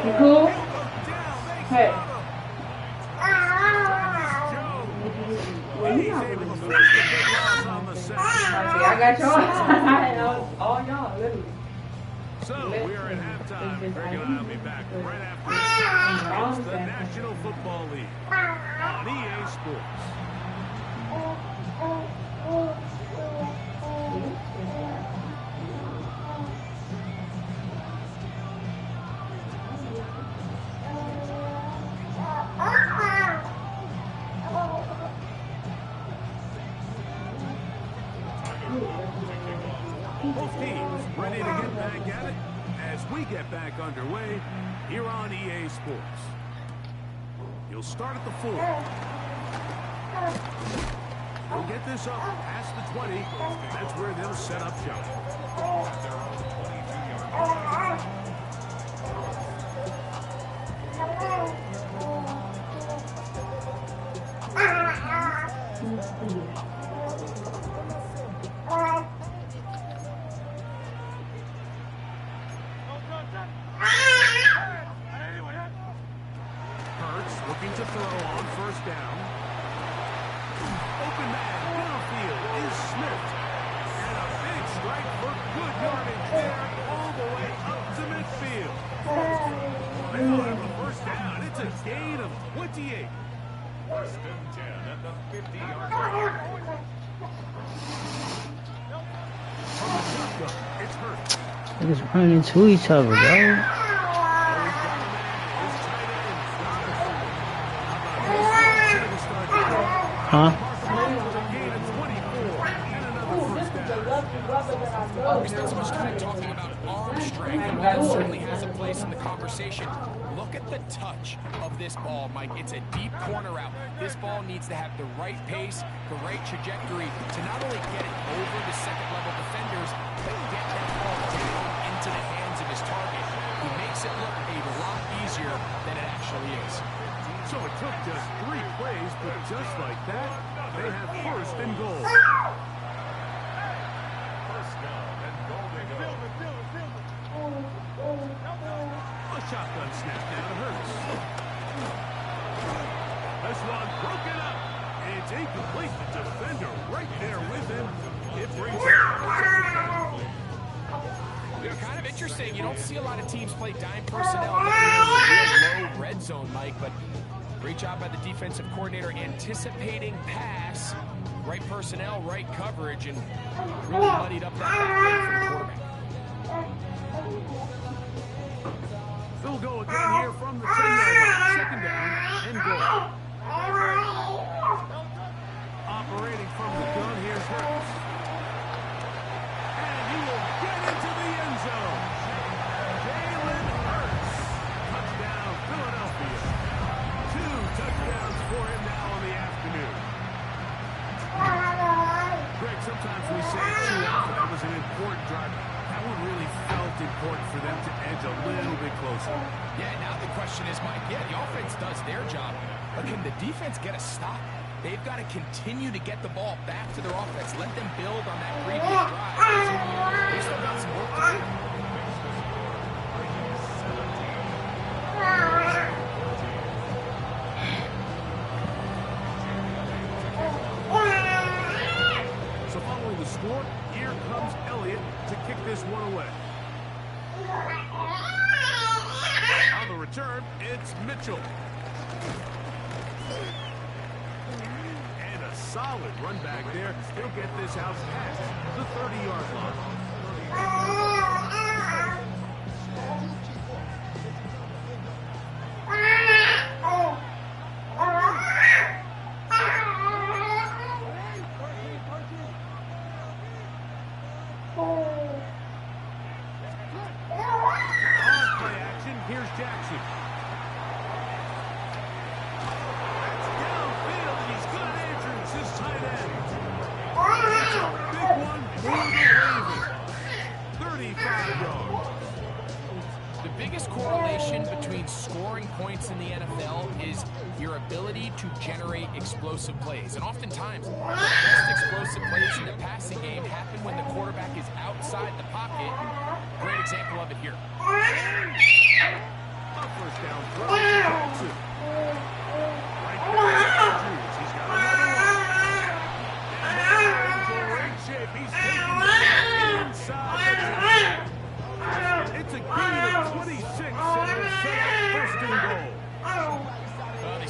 S6: You cool? Hey.
S4: He's able to force the big loss on the second.
S6: I got your
S4: So, we are at halftime. Greg and I will be back right after this. It's the National Football League on EA Sports. Both teams ready to get back at it as we get back underway here on EA Sports. You'll start at the 4. They'll get this up past the 20. That's where they'll set up shop. Looking to throw on first down. Open man downfield is Smith. And a big strike for good yardage there all the way up to midfield. They'll have a first down. It's a gain of 28. First and 10 at the 50-yard line. From the shotgun, it's Hurt.
S1: They just running into each other, bro. Huh?
S5: We spent so much time talking about arm strength, and while it certainly has a place in the conversation, look at the touch of this ball, Mike. It's a deep corner route. This ball needs to have the right pace, the right trajectory to not only get it over the second-level defenders, but get that ball down into the hands of his target. He makes it look a lot easier than it actually is.
S4: So it took just 3 plays, but just like that, they have first and goal. First down and goal to go. A shotgun snap now to Hurts. This one broken up. It's incomplete. The defender right there with him. It brings up.
S5: You know, kind of interesting. You don't see a lot of teams play dime personnel in the real low red zone, Mike, but great job by the defensive coordinator anticipating pass, right personnel, right coverage, and really muddied up that back for the quarterback.
S4: They'll go again here from the 10-yard line. Second down and goal. Operating from the gun, here's Hurts. And he will get into the end zone. Jalen Hurts. Touchdown, Philadelphia. 2 touchdowns for him now in the afternoon. Greg, sometimes we say it too often. That was an important drive. That one really felt important for them to edge a little bit closer.
S5: Yeah, now the question is, Mike, yeah, the offense does their job, but can the defense get a stop? They've got to continue to get the ball back to their offense. Let them build on that previous drive. They still got some work to do.
S4: So following the score, here comes Elliott to kick this one away. On the return, it's Mitchell. And a solid run back there. He'll get this out past the 30-yard line. Here's Jackson. That's downfield. He's got Andrews, his tight end. It's a big one for the Ravens. 35 yards.
S5: The biggest correlation between scoring points in the NFL is your ability to generate explosive plays. And oftentimes, the best explosive plays in the passing game happen when the quarterback is outside the pocket. Great example of it here.
S4: A first down throw to Jackson. Right there is Andrews. He's got another one. And now in great shape. He's taking it inside the 10.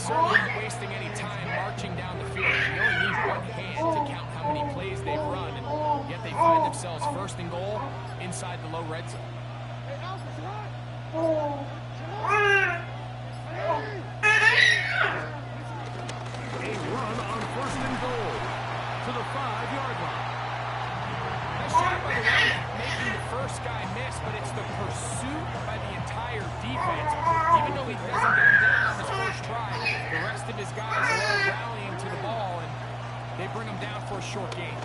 S5: necessarily wasting any time marching down the field. You only need one hand to count how many plays they've run, and yet they find themselves first and goal inside the low red zone.
S4: A run on first and goal to the 5-yard line.
S5: Nice job, by the way, making the first guy miss, but it's the pursuit by the entire defense. Even though he doesn't get him down on his first try, the rest of his guys are all rallying to the ball, and they bring him down for a short gain.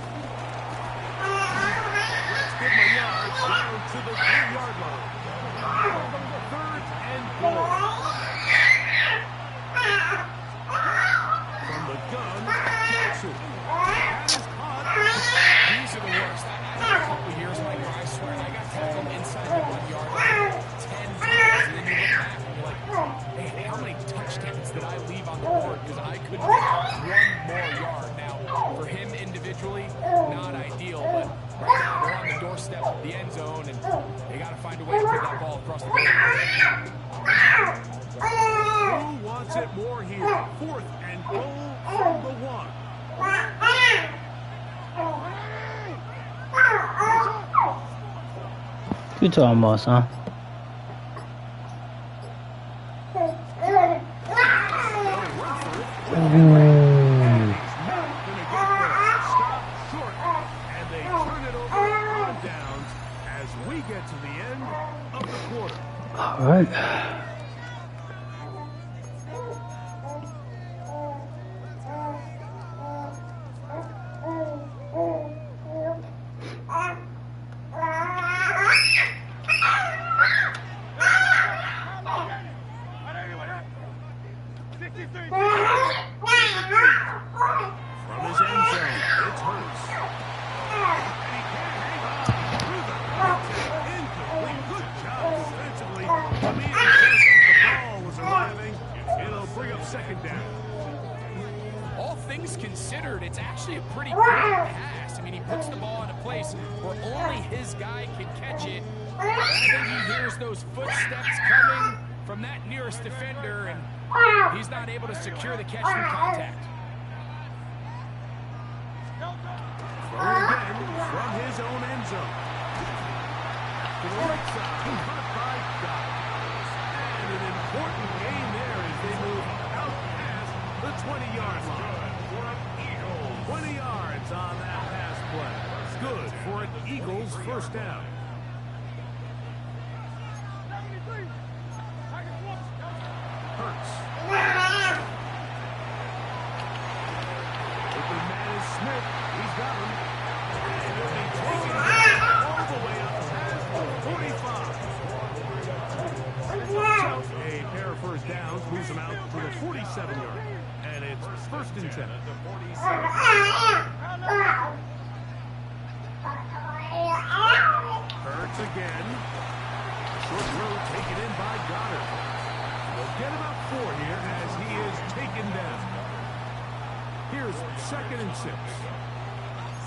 S4: Let's give him a yard down to the 3-yard line. 3rd and goal. From the gun, Jackson. That is caught.
S5: These are the worst. After a couple of years, Mike, I swear, I got tackled inside the 1 yard line 10 times, and then you look back and you're like, man, how many touchdowns did I leave on the board because I couldn't get 1 more yard? Now, for him individually, not ideal, but right now they're on the doorstep of the end zone, and they got to find a way to get that ball across the board.
S4: Who wants it more here? 4th and goal from the 1.
S1: You talking about, son? All right.
S5: All things considered, it's actually a pretty good pass. I mean, he puts the ball in a place where only his guy can catch it. And I think he hears those footsteps coming from that nearest defender, and he's not able to secure the catch from contact.
S4: Throw again from his own end zone. To the right side, caught by Dodd. And an important gain there as they move out past the 20-yard line. 20 yards on that pass play. Good for an Eagles first down. Hurts. Open man is Smith. He's got him. And he'll be taken all the way up past the 45. So a pair of first downs moves him out to the 47-yard. And it's 1st and 10. Hurts again. Short throw taken in by Goddard. They'll get about 4 here as he is taken down. Here's 2nd and 6.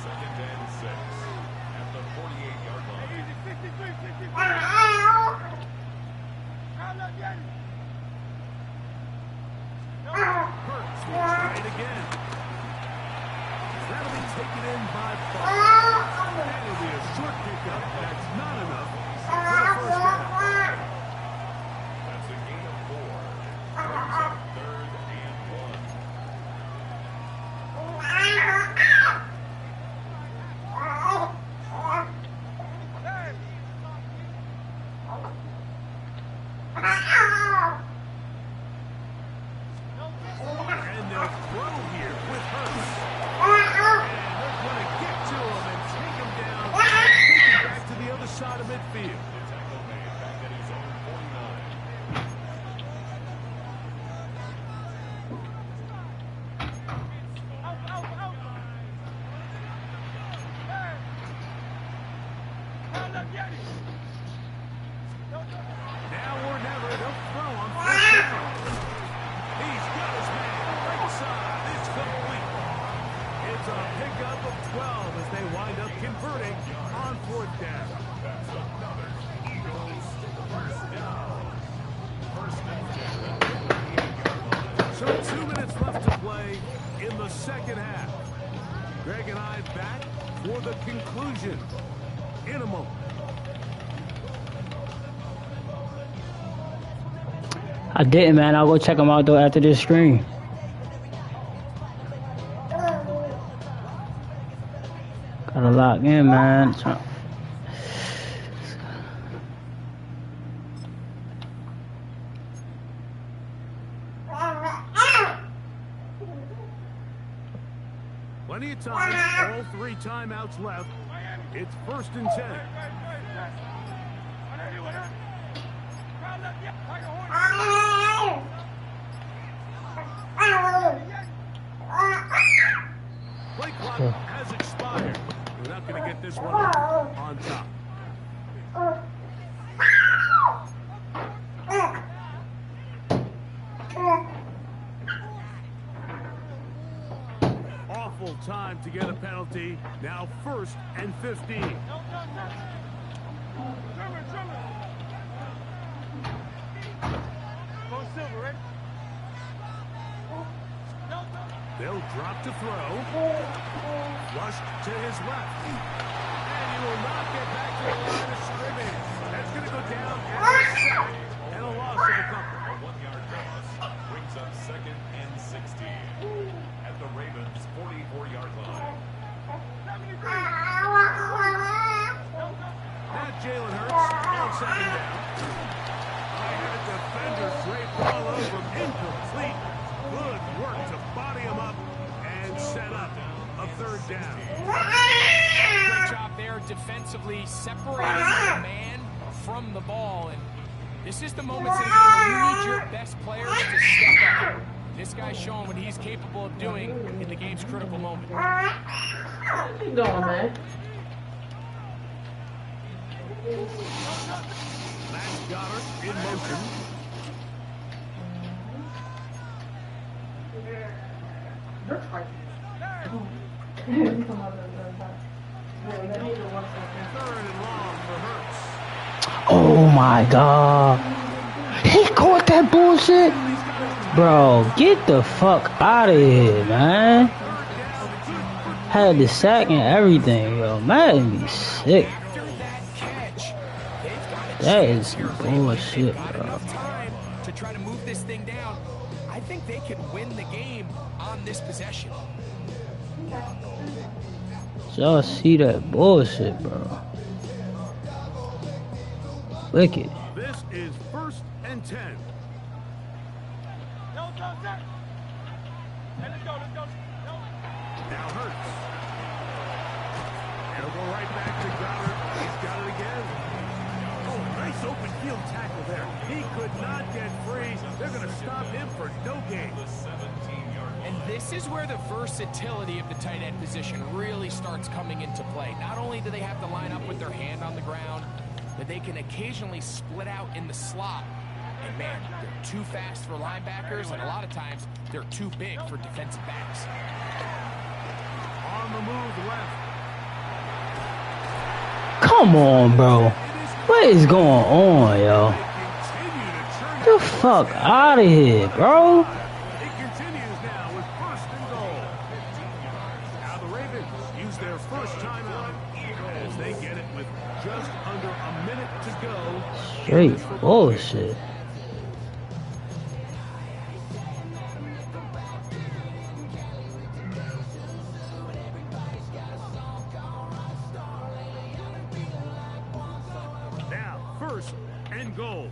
S4: 2nd and 6 at the 48-yard line. Hurts will try it again. That'll be taken in by Buck. That'll be a short pickup. That's not enough for the first down. That's a gain of 4. Brings up 3rd and 1. in the second half. Greg and I back for the conclusion in a moment.
S1: I didn't, man. I'll go check them out, though, after this stream. Gotta lock in, man.
S4: Plenty of time. All 3 timeouts left. It's 1st and 10. Play clock has expired. We're not going to get this one on top. Awful time to get a penalty. Now 1st and 15. They'll drop to throw. Rushed to his left. And he will not get back to the line of scrimmage. That's going to go down as a sack and a loss of a couple.
S7: A 1-yard loss brings up 2nd and 16 at the Ravens' 44-yard line.
S4: Now Jalen Hurts on 2nd down. And the defender draped all over him. Incomplete. Good work to body him up and set up a 3rd down.
S5: Great job there defensively, separating the man from the ball. And this is the moments in the game where you need your best players to step up. This guy's showing what he's capable of doing in the game's critical moment.
S6: Keep going, man.
S4: Max Goddard in motion. Third and long for Hurts.
S1: Oh, my God. He caught that bullshit? Bro, get the fuck out of here, man. Had the sack and everything, yo. Madden be sick. That is some bullshit, bro.
S5: To try to move this thing down, I think they can win the game on this possession.
S1: Y'all see that bullshit, bro. Wicked.
S4: This is 1st and 10. Now Hurts. It'll go right back to Goddard. He's got it again. Oh, nice open field tackle there. He could not get free. They're going to stop him for no gain.
S5: And this is where the versatility of the tight end position really starts coming into play. Not only do they have to line up with their hand on the ground, but they can occasionally split out in the slot. And man, they're too fast for linebackers, and a lot of times they're too big for defensive backs.
S4: On the move left.
S1: Come on, bro. What is going on, yo? Get the fuck out of here, bro.
S4: It continues now with 1st and goal. Now the Ravens use their first timeout as they get it with just under a minute to go.
S1: Straight bullshit.
S4: Now 1st and goal.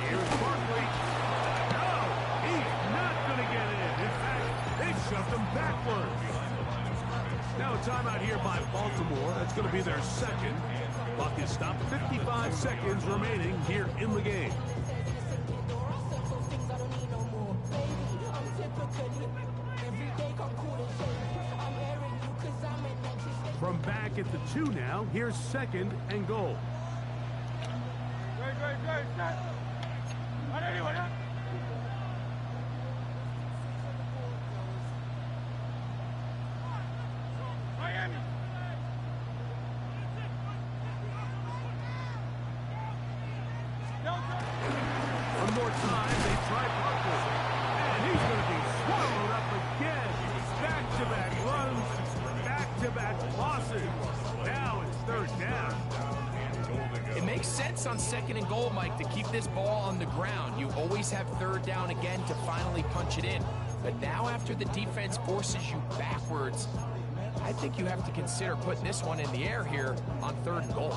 S4: Here's Barkley. No, he's not going to get in. In fact, they've shoved him backwards. Now a timeout here by Baltimore. That's going to be their 2nd. Clock is stopped. 55 seconds remaining here in the game. From back at the 2 now, here's 2nd and goal.
S5: on 2nd and goal, Mike, to keep this ball on the ground. You always have 3rd down again to finally punch it in. But now after the defense forces you backwards, I think you have to consider putting this one in the air here on 3rd and goal.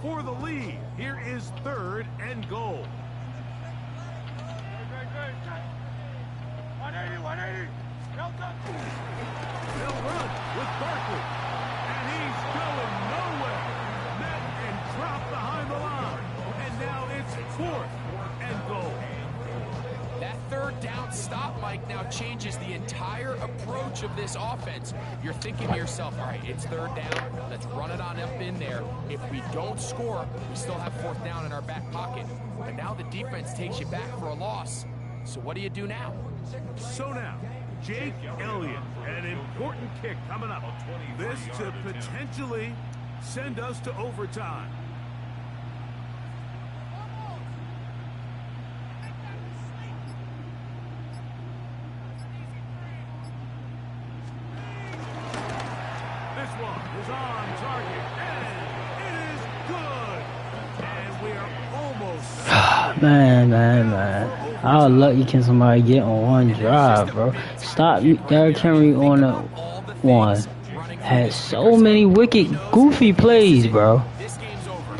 S4: For the lead, here is 3rd and goal. 180. They'll run with Barkley, and he's going nowhere. Met and dropped behind the line, and now it's 4th and goal.
S5: That 3rd down stop, Mike, now changes the entire approach of this offense. You're thinking to yourself, all right, it's 3rd down. Let's run it on up in there. If we don't score, we still have 4th down in our back pocket. But now the defense takes you back for a loss. So what do you do now?
S4: So now, Jake Elliott, an important kick coming up. This to potentially send us to overtime. This one is on target, and it is good. And we are almost...
S1: Man. How lucky can somebody get on one drive, bro? Stop Derrick Henry on the one. Had so many wicked, goofy plays, bro.
S5: This game's over,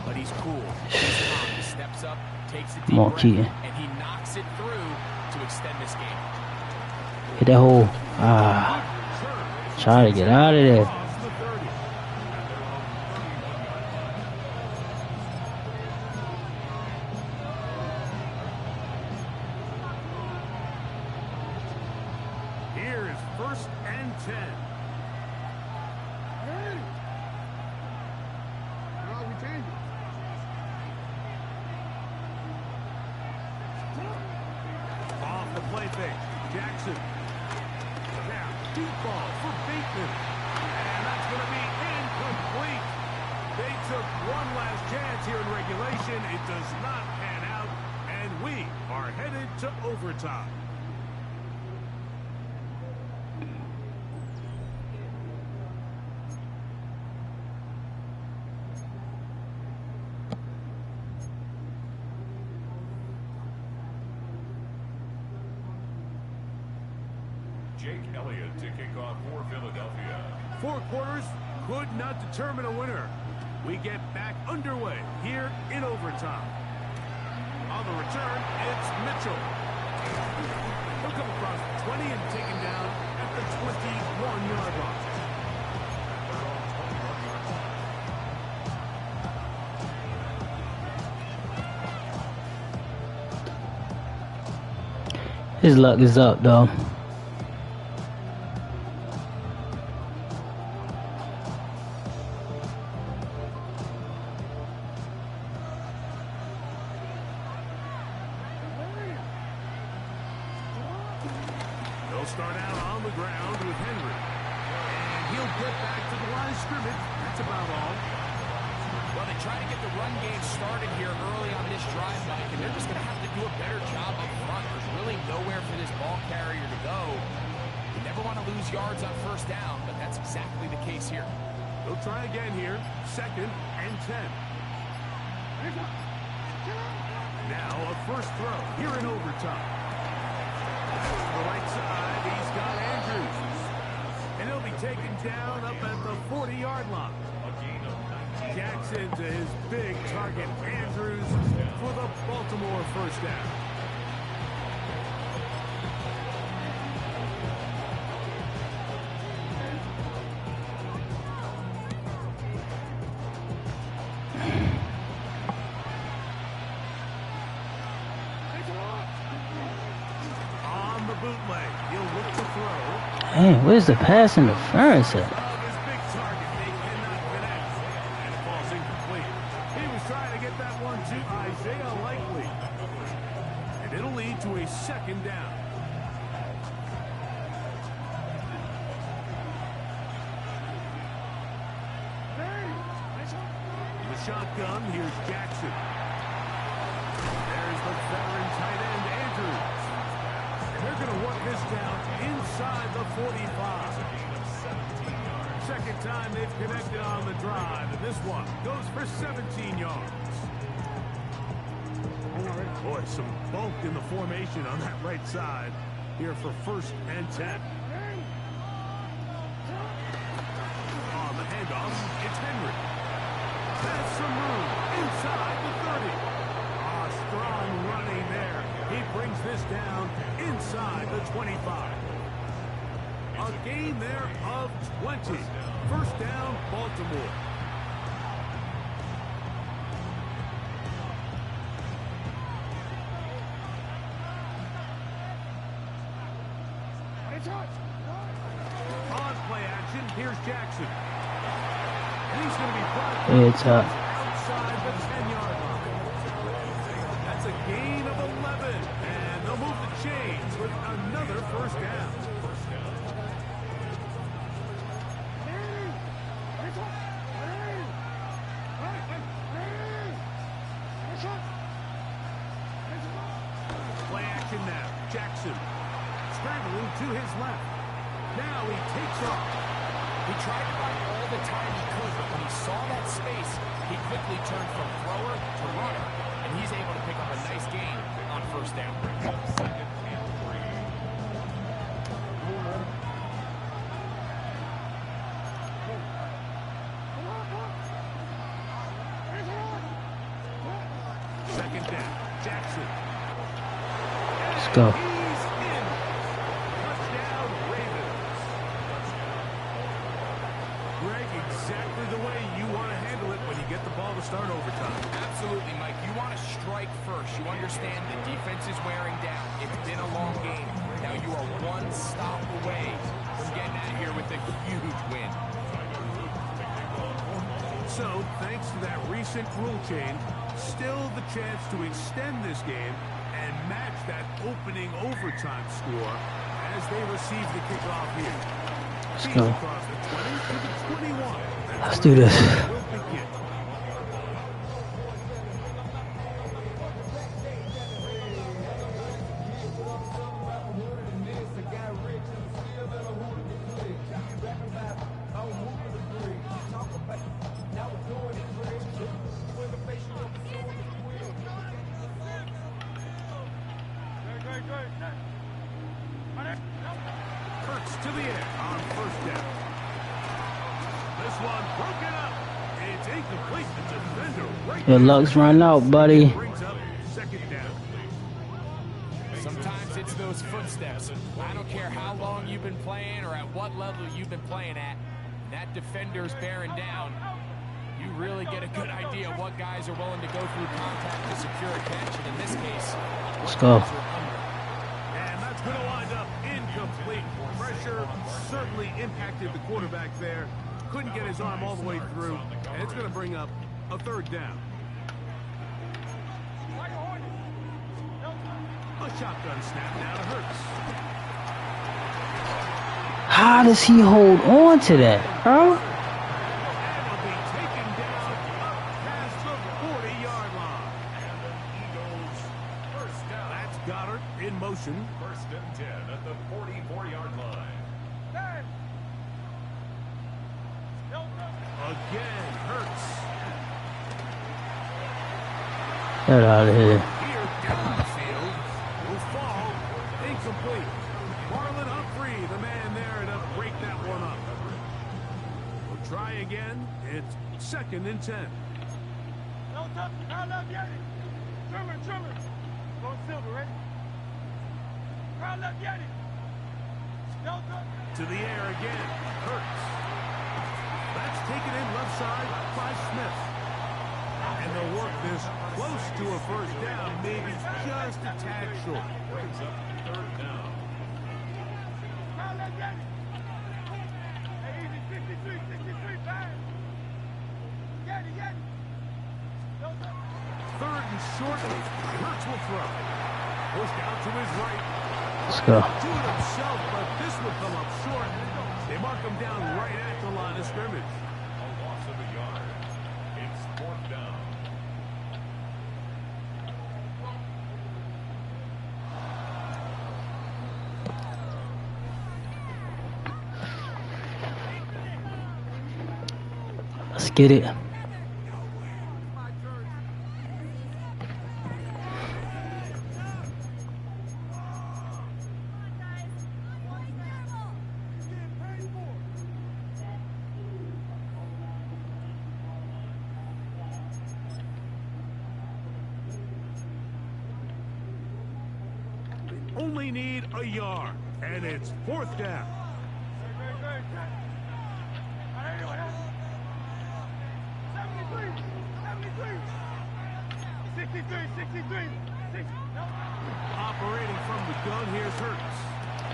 S5: but he's cool. He steps up, takes a deep
S1: Come on,
S5: breath,
S1: Keaton.
S5: and he knocks it through to extend this game.
S1: Hit that hole. Try to get out of there.
S4: Here is 1st and 10. Off the play fake, Jackson. Now, deep ball for Bateman. And that's going to be incomplete. They took one last chance here in regulation. It does not pan out, and we are headed to overtime.
S7: Jake Elliott to kick off for Philadelphia.
S4: 4 quarters could not determine a winner. We get back underway here in overtime. On the return, it's Mitchell. He'll come across the 20 and taken down at the 21-yard line.
S1: His luck is up, though.
S4: They'll start out on the ground with Henry. And he'll get back to the line of scrimmage. That's about all.
S5: Well, they try to get the run game started here early on this drive, Mike, and they're just going to have to do a better job up front. There's really nowhere for this ball carrier to go. You never want to lose yards on 1st down, but that's exactly the case here.
S4: They'll try again here. 2nd and 10. Now a first throw here in overtime. To the right side, he's got Andrews. And he'll be taken down up at the 40-yard line. Jackson to his big target, Andrews, for the Baltimore 1st down. On the bootleg, he'll look to throw.
S1: Hey, where's the pass interference at?
S4: His big target, they cannot connect. And it falls incomplete. He was trying to get that one to Isaiah Likely. And it'll lead to a 2nd down. In the shotgun, here's Jackson. There's the veteran tight end, Andrews. And they're going to work this down inside the 45. second time they've connected on the drive, and this one goes for 17 yards. Boy, some bulk in the formation on that right side here for 1st and 10. On the handoff, it's Henry. Has some room inside the 30. Strong running there. He brings this down inside the 25. A gain there of 20. 1st down, Baltimore. On play action, here's Jackson. And he's going to be brought
S1: It's up.
S4: outside the 10-yard line. That's a gain of 11. And they'll move the chains with another 1st down. Play action now. Jackson scrambling to his left. Now he takes off.
S5: He tried to buy all the time he could, but when he saw that space, he quickly turned from thrower to runner, and he's able to pick up a nice gain on 1st down.
S4: Second down. Jackson.
S1: Let's go.
S4: He's in. Touchdown, Ravens. Greg, exactly the way you want to handle it when you get the ball to start overtime.
S5: Absolutely, Mike. You want to strike first. You understand the defense is wearing down. It's been a long game. Now you are one stop away from getting out of here with a huge win.
S4: So, thanks to that recent rule change, still the chance to extend this game and match that opening overtime score as they receive the kickoff here.
S1: Let's go.
S4: Across the 20 to the 21.
S1: Let's do this.
S4: Will begin. Hurts to the air on 1st down. This one broken up. It's incomplete. The defender right
S1: Your
S4: there.
S1: luck's run out, buddy.
S4: Brings up 2nd down.
S5: Sometimes it's those footsteps. I don't care how long you've been playing or at what level you've been playing at. That defender's bearing down. You really get a good idea of what guys are willing to go through contact to secure a catch. And in this case,
S1: Let's go.
S4: And that's going to wind up incomplete. Pressure certainly impacted the quarterback there. Couldn't get his arm all the way through. And it's going to bring up a 3rd down. A shotgun snap now to Hurts.
S1: How does he hold on to that, bro?
S4: And will be taken down up past the 40-yard line.
S7: And the Eagles 1st down.
S4: That's Goddard in motion.
S7: 1st and 10 at the 44-yard line.
S4: Again, Hurts.
S1: Get out of here.
S4: Here down the field. Will fall. Incomplete. Marlon Humphrey, the man there to break that one up. We'll try again. It's 2nd and 10. To the air again. Hurts. That's taken in left side by Smith. And they'll work this close to a 1st down, maybe just a tad short.
S7: Brings up 3rd down.
S4: Third and short. Hurts will throw. Pushed out to his right.
S1: Let's go.
S4: Do it himself, but this will come up short. They mark him down right at the line of scrimmage.
S7: A loss of a yard. It's 4th down.
S1: get it.
S4: Only need a yard, and it's 4th down. Operating from the gun, here's Hurts.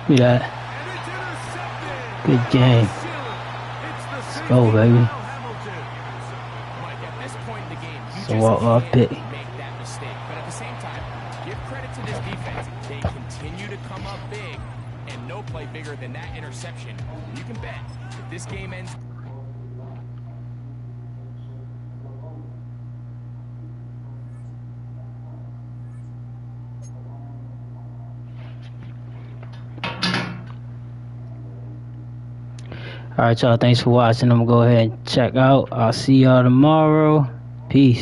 S1: Look at that.
S4: And it's intercepted.
S1: Good game.
S4: Let's
S1: go, baby.
S5: Mike, at this point in the game, you
S1: So
S5: just
S1: what I'll
S5: can't
S1: pick.
S5: make that mistake. But at the same time, give credit to this defense. They continue to come up big, and no play bigger than that interception. You can bet if this game ends.
S1: Alright, y'all. Thanks for watching. I'm going to go ahead and check out. I'll see y'all tomorrow. Peace.